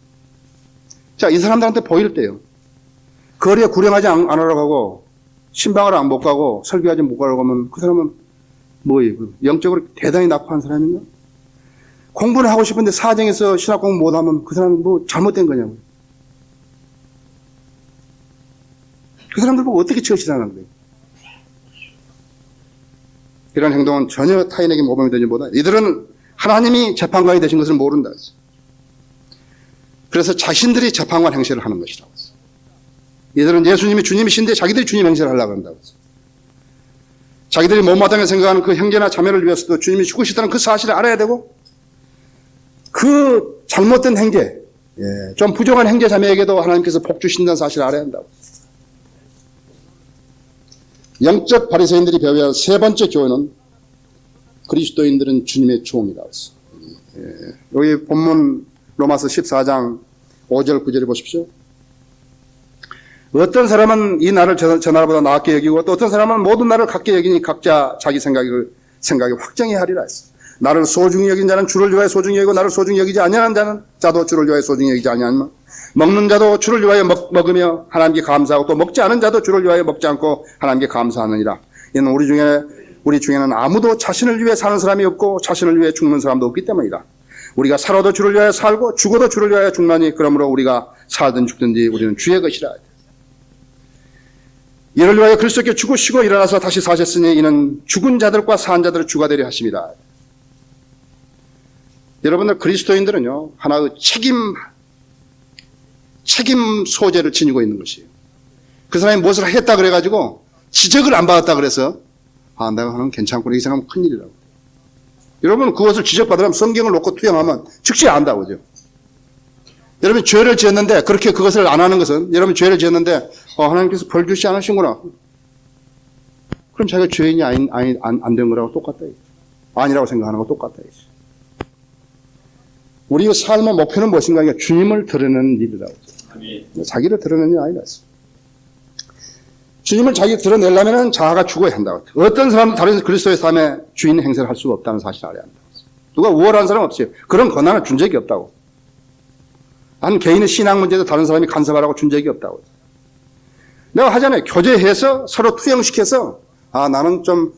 자, 이 사람들한테 보일 때요. 거리에 구령하지 않으라고 하고, 신방을 못 가고, 설교하지 못 가라고 하면 그 사람은 뭐예요? 영적으로 대단히 낙후한 사람인가? 공부를 하고 싶은데 사정에서 신학 공부 못 하면 그 사람은 뭐 잘못된 거냐고요. 그 사람들 보고 어떻게 처신하는 거예요? 이런 행동은 전혀 타인에게 모범이 되지 못하다. 이들은 하나님이 재판관이 되신 것을 모른다. 그래서 자신들이 재판관 행세를 하는 것이라고 했어요. 이들은 예수님이 주님이신데 자기들이 주님 행세를 하려고 한다고 했어요. 자기들이 못마땅하게 생각하는 그 형제나 자매를 위해서도 주님이 죽으시다는 그 사실을 알아야 되고, 그 잘못된 행제, 좀 부정한 형제 자매에게도 하나님께서 복 주신다는 사실을 알아야 한다고. 영적 바리새인들이 배워야 할 세 번째 교훈은 그리스도인들은 주님의 종이라고 했어요. 여기 본문 로마서 14장 5절 9절을 보십시오. 어떤 사람은 이 나를 저 나라보다 나았게 여기고 또 어떤 사람은 모든 나를 같게 여기니 각자 자기 생각에 확정히 하리라 했어. 나를 소중히 여긴 자는 주를 위하여 소중히 여기고 나를 소중히 여기지 아니하는 자도 주를 위하여 소중히 여기지 아니하나. 먹는 자도 주를 위하여 먹으며 하나님께 감사하고 또 먹지 않은 자도 주를 위하여 먹지 않고 하나님께 감사하느니라. 이는 우리 중에는 아무도 자신을 위해 사는 사람이 없고 자신을 위해 죽는 사람도 없기 때문이다. 우리가 살아도 주를 위하여 살고 죽어도 주를 위하여 죽나니 그러므로 우리가 살든 죽든지 우리는 주의 것이라. 이를 위하여 그리스도께 죽으시고 일어나서 다시 사셨으니 이는 죽은 자들과 산 자들을 주가 되려 하심이다. 여러분들 그리스도인들은요 하나의 책임 소재를 지니고 있는 것이에요. 그 사람이 무엇을 했다 그래가지고 지적을 안 받았다 그래서 내가 하는 괜찮고 이렇게 생각하면 큰일이라고. 여러분 그것을 지적받으려면 성경을 놓고 투영하면 즉시 안다고 그죠. 여러분이 죄를 지었는데 그렇게 그것을 안 하는 것은 여러분이 죄를 지었는데 하나님께서 벌 주시 않으신구나. 그럼 자기가 죄인이 안 된 거라고 똑같다. 아니라고 생각하는 거 똑같다. 우리의 삶의 목표는 무엇인가? 그러니까 주님을 드러내는 일이라고. 자기를 드러내는 일이 아니라. 주님을 자기 드러내려면 자아가 죽어야 한다고. 어떤 사람도 다른 그리스도의 삶에 주인 행세를 할 수가 없다는 사실을 알아야 한다고. 누가 우월한 사람 없어요. 그런 권한을 준 적이 없다고. 한 개인의 신앙 문제도 다른 사람이 간섭하라고 준 적이 없다고. 내가 하잖아요. 교제해서 서로 투영시켜서 나는 좀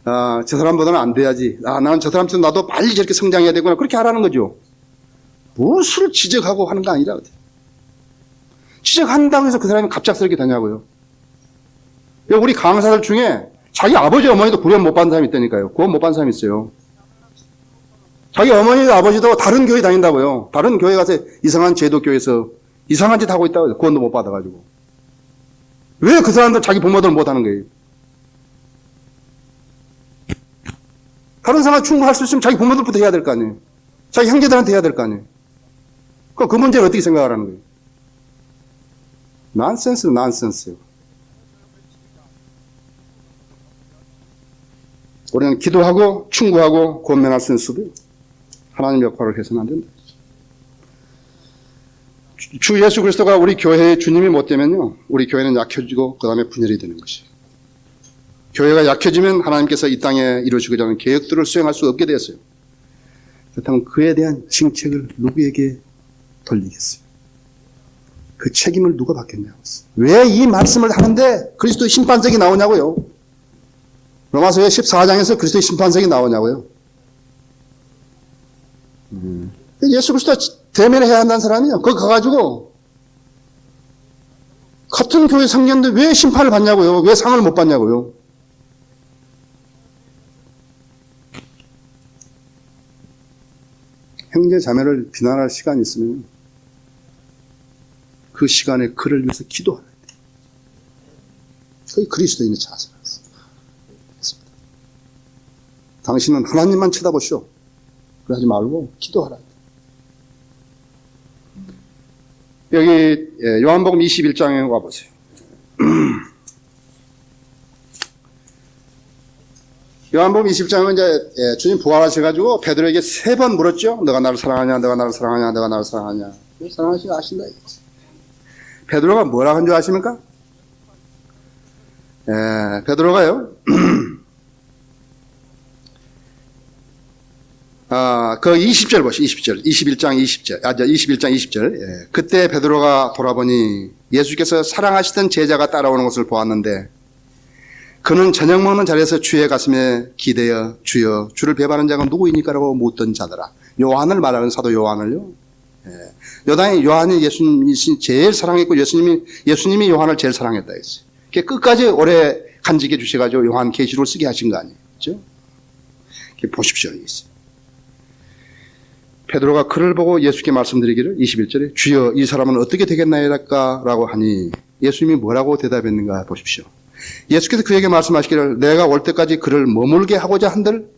저 사람보다는 안 돼야지. 나는 저 사람처럼 나도 빨리 저렇게 성장해야 되구나. 그렇게 하라는 거죠. 무엇을 지적하고 하는 거 아니라. 지적한다고 해서 그 사람이 갑작스럽게 되냐고요. 우리 강사들 중에 자기 아버지 어머니도 구원 못 받은 사람이 있다니까요. 구원 못 받은 사람이 있어요. 자기 어머니도 아버지도 다른 교회 다닌다고요. 다른 교회 가서 이상한 제도교회에서 이상한 짓 하고 있다고 해요. 구원도 못 받아가지고. 왜 그 사람들 자기 부모들 못 하는 거예요? 다른 사람 충고할 수 있으면 자기 부모들부터 해야 될 거 아니에요. 자기 형제들한테 해야 될 거 아니에요. 그럼 그 문제를 어떻게 생각하라는 거예요? 난센스요. 우리는 기도하고 충고하고 권면할 수 있어도 하나님 역할을 해서는 안 된다. 주 예수 그리스도가 우리 교회의 주님이 못 되면요, 우리 교회는 약해지고 그 다음에 분열이 되는 것이에요. 교회가 약해지면 하나님께서 이 땅에 이루시고자 하는 계획들을 수행할 수 없게 되었어요. 그렇다면 그에 대한 징책을 누구에게 돌리겠어요? 그 책임을 누가 받겠냐고. 왜 이 말씀을 하는데 그리스도의 심판석이 나오냐고요. 로마서 14장에서 그리스도의 심판석이 나오냐고요. 예수 그리스도 대면해야 한다는 사람이요. 거기 가가지고 같은 교회 성년인데 왜 심판을 받냐고요. 왜 상을 못 받냐고요. 형제 자매를 비난할 시간이 있으면 그 시간에 그를 위해서 기도하라. 그게 그리스도인의 자세라고. 당신은 하나님만 쳐다보시오. 그러지 말고 기도하라. 여기 요한복음 21장에 와보세요. 요한복음 20장은 이제 주님 부활하셔가지고 베드로에게 3번 물었죠. 너가 나를 사랑하냐, 너가 나를 사랑하냐, 너가 나를 사랑하냐. 사랑하시고 아신다. 베드로가 뭐라고 한 줄 아십니까? 베드로가요. 그 20절 보시죠. 20절. 21장 20절. 21장 20절. 예. 그때 베드로가 돌아보니 예수께서 사랑하시던 제자가 따라오는 것을 보았는데 그는 저녁 먹는 자리에서 주의 가슴에 기대어 주여 주를 배반하는 자가 누구이니까 라고 묻던 자더라. 요한을 말하는 사도 요한을요. 예. 요한이 예수님이 제일 사랑했고 예수님이 요한을 제일 사랑했다 했어요. 끝까지 오래 간직해 주셔가지고 요한 계시록을 쓰게 하신 거 아니에요. 그렇죠? 보십시오. 베드로가 그를 보고 예수께 말씀드리기를 21절에 주여 이 사람은 어떻게 되겠나이까 라고 하니 예수님이 뭐라고 대답했는가 보십시오. 예수께서 그에게 말씀하시기를 내가 올 때까지 그를 머물게 하고자 한들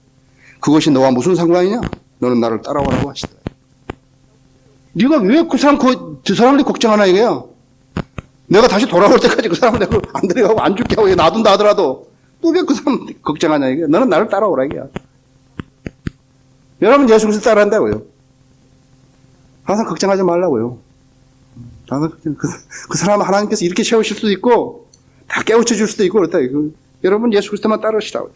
그것이 너와 무슨 상관이냐? 너는 나를 따라오라고 하시더라. 네가 왜 그 사람들이 걱정하나 이거야? 내가 다시 돌아올 때까지 그 사람을 내가 안 데려가고 안 죽게 하고 놔둔다 하더라도 또 왜 그 사람 걱정하냐 이거야? 너는 나를 따라오라 이거야. 여러분 예수 그리스도 따라한다고요. 항상 걱정하지 말라고요. 항상 그 사람 하나님께서 이렇게 세우실 수도 있고 다 깨우쳐 줄 수도 있고 그렇다. 여러분 예수 그리스도만 따르시라고.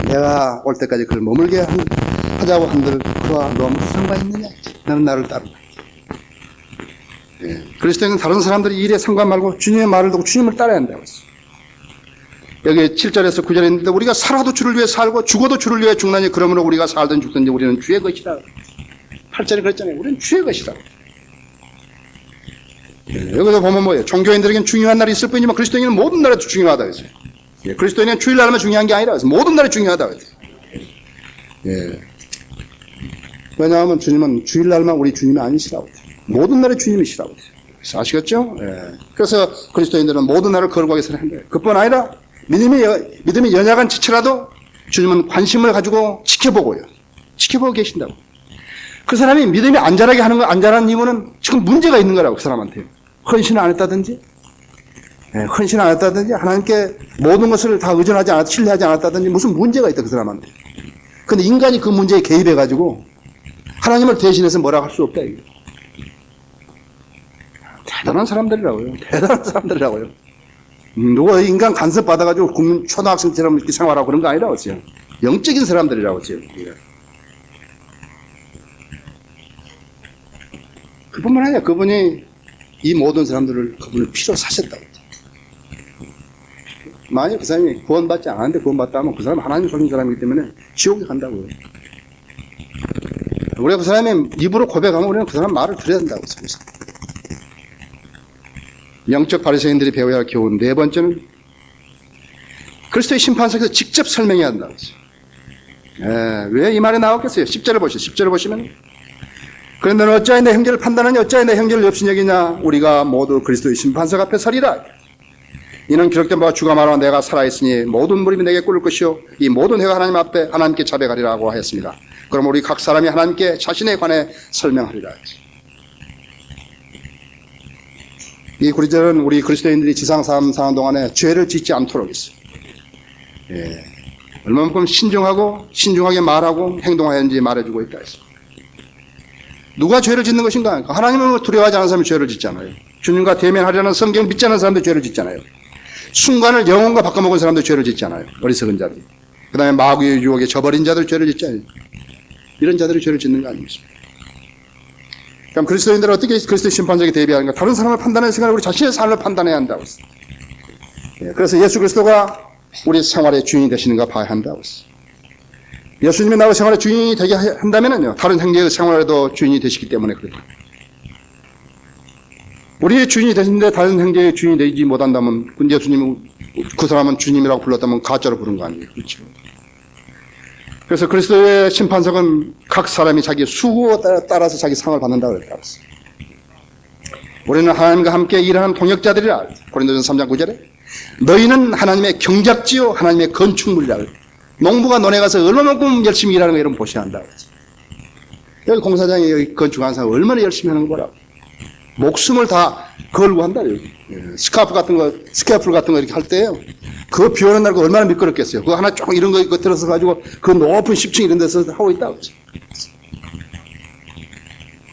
내가 올 때까지 그를 머물게 하자고 한들 그와 너와 무슨 상관이 있느냐? 너는 나를 따르라. 예. 그리스도인은 다른 사람들이 일에 상관 말고 주님의 말을 듣고 주님을 따라야 한다고 했어요. 여기 7절에서 9절에 있는데 우리가 살아도 주를 위해 살고 죽어도 주를 위해 죽나니 그러므로 우리가 살든 죽든지 우리는 주의 것이다. 8절에 그랬잖아요. 우리는 주의 것이다. 예. 여기서 보면 뭐예요? 종교인들에게는 중요한 날이 있을 뿐이지만 그리스도인은 모든 날에도 중요하다 그랬어요. 예. 그리스도인은 주일날만 중요한 게 아니라 그래서 모든 날이 중요하다 그랬어요. 예. 왜냐하면 주님은 주일날만 우리 주님이 아니시라고 그랬어요. 모든 날의 주님이시라고 그랬어요. 아시겠죠? 예. 그래서 그리스도인들은 모든 날을 거룩하게 살아야 한다. 그뿐 아니라 믿음이 연약한 지체라도 주님은 관심을 가지고 지켜보고요. 지켜보고 계신다고. 그 사람이 믿음이 안 자라는 이유는 지금 문제가 있는 거라고, 그 사람한테. 헌신을 안 했다든지, 헌신을 안 했다든지, 하나님께 모든 것을 다 신뢰하지 않았다든지, 무슨 문제가 있다, 그 사람한테. 근데 인간이 그 문제에 개입해가지고, 하나님을 대신해서 뭐라고 할 수 없다, 이게. 대단한 사람들이라고요. 대단한 사람들이라고요. 누가 인간 간섭 받아가지고 국민 초등학생처럼 이렇게 생활하고 그런 거 아니라고 했어요. 영적인 사람들이라고 했어요. 그뿐만 아니라 그분이 이 모든 사람들을 그분을 피로 사셨다고 했죠. 만약 그 사람이 구원받지 않았는데 구원받다 하면 그 사람은 하나님 속인 사람이기 때문에 지옥에 간다고요. 우리가 그 사람의 입으로 고백하면 우리는 그 사람 말을 들어야 된다고 했습니다. 영적 바리새인들이 배워야 할 교훈 네 번째는 그리스도의 심판석에서 직접 설명해야 한다고 했어요. 왜 이 말이 나왔겠어요? 10절을 보시죠. 10절을 보시면 그런데 너는 어찌하여 내 형제를 판단하니 어찌하여 내 형제를 엽신여기냐? 우리가 모두 그리스도의 심판석 앞에 서리라. 이는 기록된 바와 주가 말하고 내가 살아있으니 모든 무릎이 내게 꿇을 것이요 이 모든 회가 하나님 앞에 하나님께 자백하리라고 하였습니다. 그럼 우리 각 사람이 하나님께 자신에 관해 설명하리라. 이 구절은 우리 그리스도인들이 지상 삶 사는 동안에 죄를 짓지 않도록 했어요. 얼마만큼 신중하게 말하고 행동하였는지 말해주고 있다 했어요. 누가 죄를 짓는 것인가? 하나님을 두려워하지 않는 사람이 죄를 짓잖아요. 주님과 대면하려는 성경 믿지 않는 사람도 죄를 짓잖아요. 순간을 영혼과 바꿔먹은 사람도 죄를 짓잖아요. 어리석은 자들이. 그 다음에 마귀의 유혹에 저버린 자들 죄를 짓잖아요. 이런 자들이 죄를 짓는 거 아니겠습니까? 그럼 그리스도인들은 어떻게 그리스도의 심판석에 대비하는가? 다른 사람을 판단하는 시간에 우리 자신의 삶을 판단해야 한다고 했어요. 그래서 예수 그리스도가 우리 생활의 주인이 되시는가 봐야 한다고 했어요. 예수님이 나의 생활의 주인이 되게 한다면요, 다른 형제의 생활에도 주인이 되시기 때문에 그렇다. 우리의 주인이 되시는데 다른 형제의 주인이 되지 못한다면 예수님은 그 사람은 주님이라고 불렀다면 가짜로 부른 거 아니에요. 그렇죠? 그래서 그리스도의 심판석은 각 사람이 자기 수고에 따라서 자기 상을 받는다고 그랬다. 우리는 하나님과 함께 일하는 동역자들이라. 고린도전서 3장 9절에 너희는 하나님의 경작지요 하나님의 건축물이라. 농부가 논에 가서 얼마만큼 열심히 일하는 거 여러분 보셔야 한다고. 여기 공사장에 여기 건축하는 사람 얼마나 열심히 하는 거 보라고. 목숨을 다 걸고 한다. 스카프 같은 거 이렇게 할 때요. 그거 비 오는 날 얼마나 미끄럽겠어요. 그거 하나 조금 이런 거 들어서 가지고 그 높은 10층 이런 데서 하고 있다고.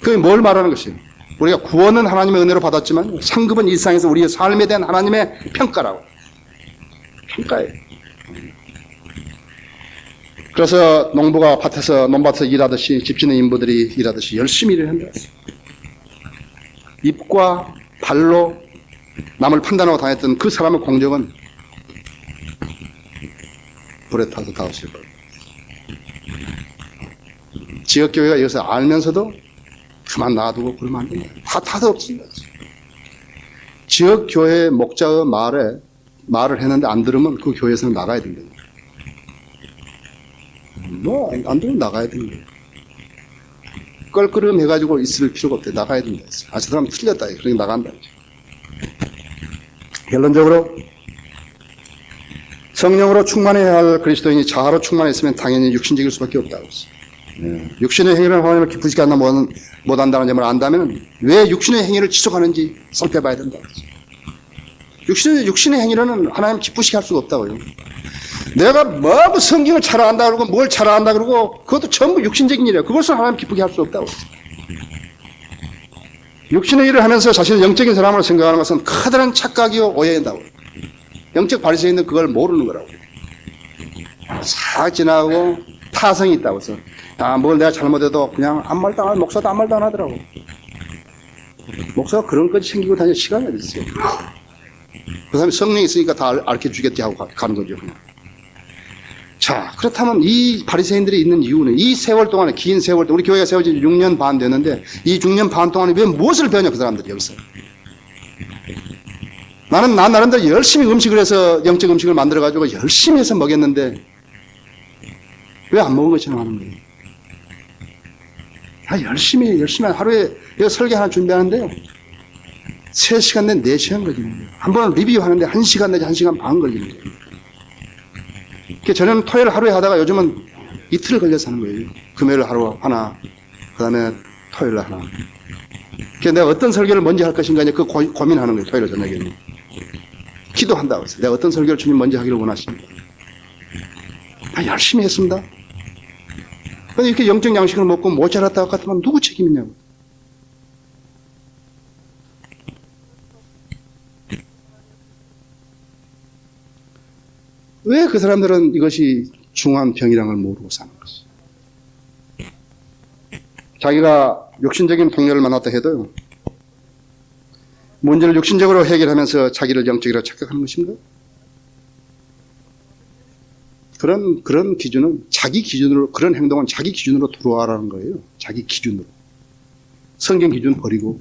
그게 뭘 말하는 것이에요? 우리가 구원은 하나님의 은혜로 받았지만 상급은 일상에서 우리의 삶에 대한 하나님의 평가라고. 평가예요. 그래서 농부가 논밭에서 일하듯이 집지는 인부들이 일하듯이 열심히 일을 한다. 입과 발로 남을 판단하고 다녔던 그 사람의 공적은 불에 타서 다 없을 거예요. 지역교회가 이것을 알면서도 그만 놔두고 그러면 안 된다. 다 타서 없습니다. 지역교회 목자의 말을 했는데 안 들으면 그 교회에서는 나가야 됩니다. 안 들으면 나가야 됩니다. 껄끄름 해가지고 있을 필요가 없대. 나가야 된다. 저 사람 틀렸다. 그러니까 나간다. 결론적으로 성령으로 충만해야 할 그리스도인이 자아로 충만했으면 당연히 육신적일 수밖에 없다고 했어요. 육신의 행위를 하나님을 기쁘시게 한다 못한다는 점을 안다면 왜 육신의 행위를 지속하는지 살펴봐야 된다고 했어요. 육신의 행위로는 하나님 기쁘시게 할 수가 없다고요. 내가 뭐 성경을 잘 안다 그러고 뭘 잘 안다 그러고 그것도 전부 육신적인 일이에요. 그것을 하나님 기쁘게 할 수 없다고 했어요. 육신의 일을 하면서 자신을 영적인 사람으로 생각하는 것은 커다란 착각이요 오해한다고. 영적 바리새인은 그걸 모르는 거라고. 싹 지나고 타성이 있다고 해서 뭘 내가 잘못해도 그냥 아무 말도 안 하고 목사도 아무 말도 안 하더라고. 목사가 그런 것까지 챙기고 다닐 시간이 어디 있어요. 그 사람이 성령이 있으니까 다 알려주겠지 하고 가는 거죠. 그냥. 자, 그렇다면 이 바리새인들이 있는 이유는 이 세월 동안에 긴 세월 동안 우리 교회가 세워진 지 6년 반 됐는데 이 6년 반 동안에 왜 무엇을 배웠냐 그 사람들이 여기서. 나 나름대로 열심히 음식을 해서 영적 음식을 만들어가지고 열심히 해서 먹였는데 왜 안 먹은 것처럼 하는 거예요? 열심히 하루에 설계 하나 준비하는데요. 3시간 내 4시간 걸리는 거예요. 한 번은 리뷰하는데 1시간 내지 1시간 반 걸리는 거예요. 저는 토요일 하루에 하다가 요즘은 이틀 걸려서 하는 거예요. 금요일 하루 하나, 그 다음에 토요일 하나. 내가 어떤 설교를 먼저 할 것인가 그 고민하는 거예요. 토요일 저녁에는. 기도한다고 했어요. 내가 어떤 설교를 주님 먼저 하기를 원하십니까? 열심히 했습니다. 근데 이렇게 영적 양식을 먹고 못 자랐다고 같으면 누구 책임이냐고. 왜 그 사람들은 이것이 중한 병이라는 걸 모르고 사는 것이. 자기가 육신적인 동료를 만났다 해도요. 문제를 육신적으로 해결하면서 자기를 영적이라고 착각하는 것인가? 그런 기준은 자기 기준으로, 그런 행동은 자기 기준으로 들어와라는 거예요. 자기 기준으로. 성경 기준 버리고.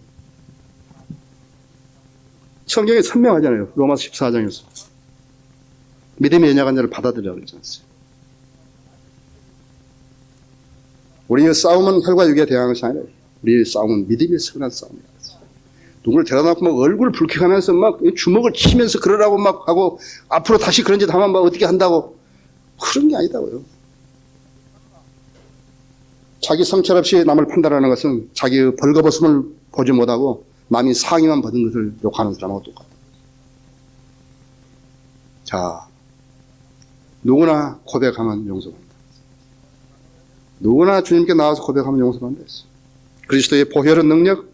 성경이 선명하잖아요. 로마서 14장에서. 믿음의 연약한 자를 받아들이라고 그러지 않습니까? 우리의 싸움은 혈과 육에 대항하는 것이 아니라 우리의 싸움은 믿음의 선한 싸움이다. 누구를 데려다 놓고 막 얼굴 붉혀가면서 막 주먹을 치면서 그러라고 막 하고 앞으로 다시 그런 짓 하면 막 어떻게 한다고. 그런 게 아니다고요. 자기 성찰 없이 남을 판단하는 것은 자기의 벌거벗음을 보지 못하고 남이 상의만 받은 것을 욕하는 사람하고 똑같다. 자, 누구나 고백하면 용서받는다. 누구나 주님께 나와서 고백하면 용서받는다 했어요. 그리스도의 보혈의 능력,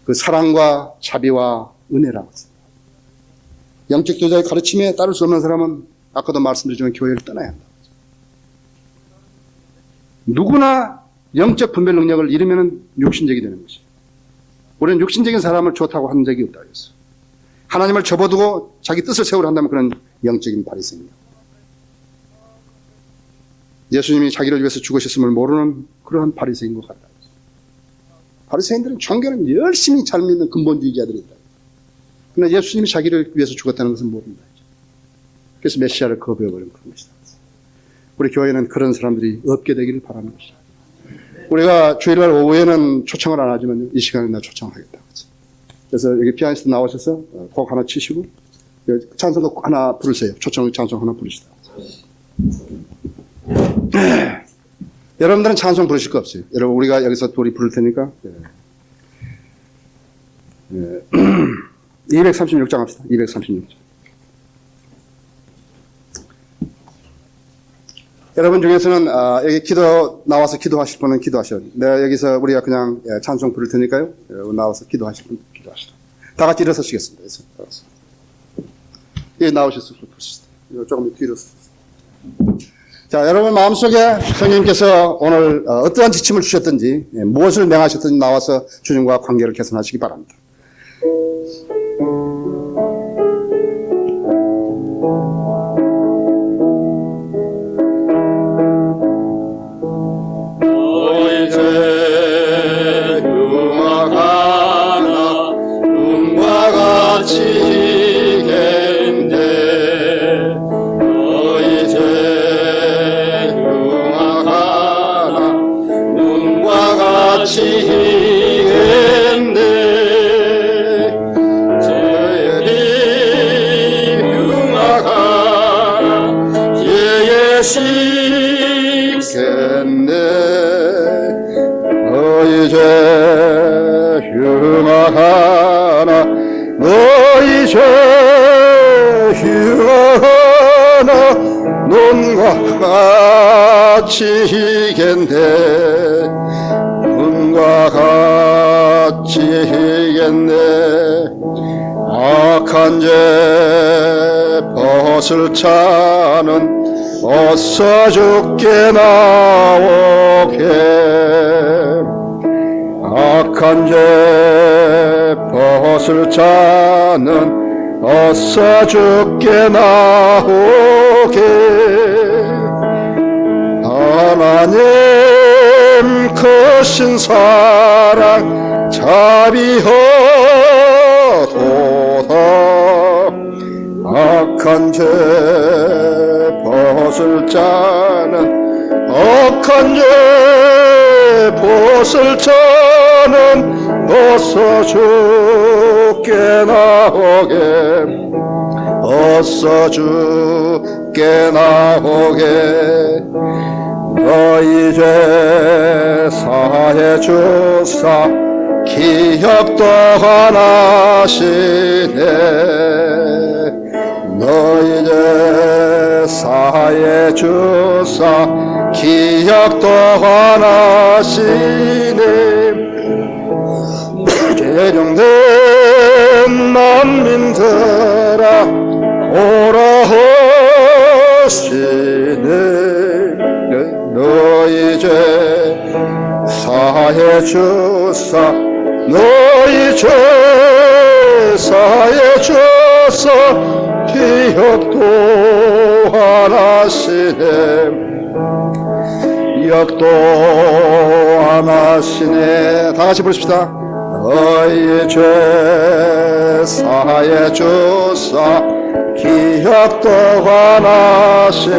그 사랑과 자비와 은혜라고 했어요. 영적 교자의 가르침에 따를 수 없는 사람은 아까도 말씀드렸지만 교회를 떠나야 한다. 누구나 영적 분별 능력을 잃으면 육신적이 되는 것이에요. 우리는 육신적인 사람을 좋다고 한 적이 없다고 했어요. 하나님을 접어두고 자기 뜻을 세우려 한다면 그런 영적인 바리새인이에요. 예수님이 자기를 위해서 죽으셨음을 모르는 그러한 바리새인 것 같다. 바리새인들은 종교는 열심히 잘 믿는 근본주의자들이다. 그러나 예수님이 자기를 위해서 죽었다는 것은 모른다. 그래서 메시아를 거부해버린 그런 것이다. 우리 교회는 그런 사람들이 없게 되기를 바라는 것이다. 우리가 주일날 오후에는 초청을 안 하지만 이 시간에 나 초청하겠다. 그래서 여기 피아니스트 나오셔서 곡 하나 치시고 찬송곡 하나 부르세요. 초청 찬송 하나 부르시다. 여러분들은 찬송 부르실 거 없어요. 여러분 우리가 여기서 둘이 부를 테니까 236장 합시다. 236장. 여러분 중에서는 여기 기도 나와서 기도하실 분은 기도하셔야 돼요. 내가 여기서 우리가 그냥 찬송 부를 테니까요. 나와서 기도하실 분 기도하시다. 다 같이 일어서시겠습니다. 여기 나오셔서 부르시다. 조금 뒤로 서주세요. 자, 여러분 마음속에 성령님께서 오늘 어떠한 지침을 주셨든지 무엇을 명하셨든지 나와서 주님과 관계를 개선하시기 바랍니다. 너희 죄 흉악하나 눈과 같이 희겠네. 너희 죄 흉악하나 눈과 같이 희겠네. 죄이 흉악하나 예의 식겠네. 너희 죄 흉악하나 너희 죄 흉악하나 눈과 같이 희겠네. 눈과 같이 희겠네. 악한 죄 벗을 차는 어서 죽게 나오게. 악한 죄 벗을 자는 어서 죽게 나오게. 하나님 크신 사랑 자비하도다. 악한 죄 벗을 자는 악한 죄 벗을 자는 어서 죽게 나오게. 어서 죽게 나오게. 너희 죄 사해 주사 기억도 하나시네. 너희 죄 사해 주사 기억도 하나시네. 재령된 난민들아 오라 하시네. 너희 죄 사해 주사 너희 죄 사해 주사 기억도 하나시네. 기억도 하나시네. 다 같이 부릅시다. 너희 죄 사해 주사 기억도 하나시네.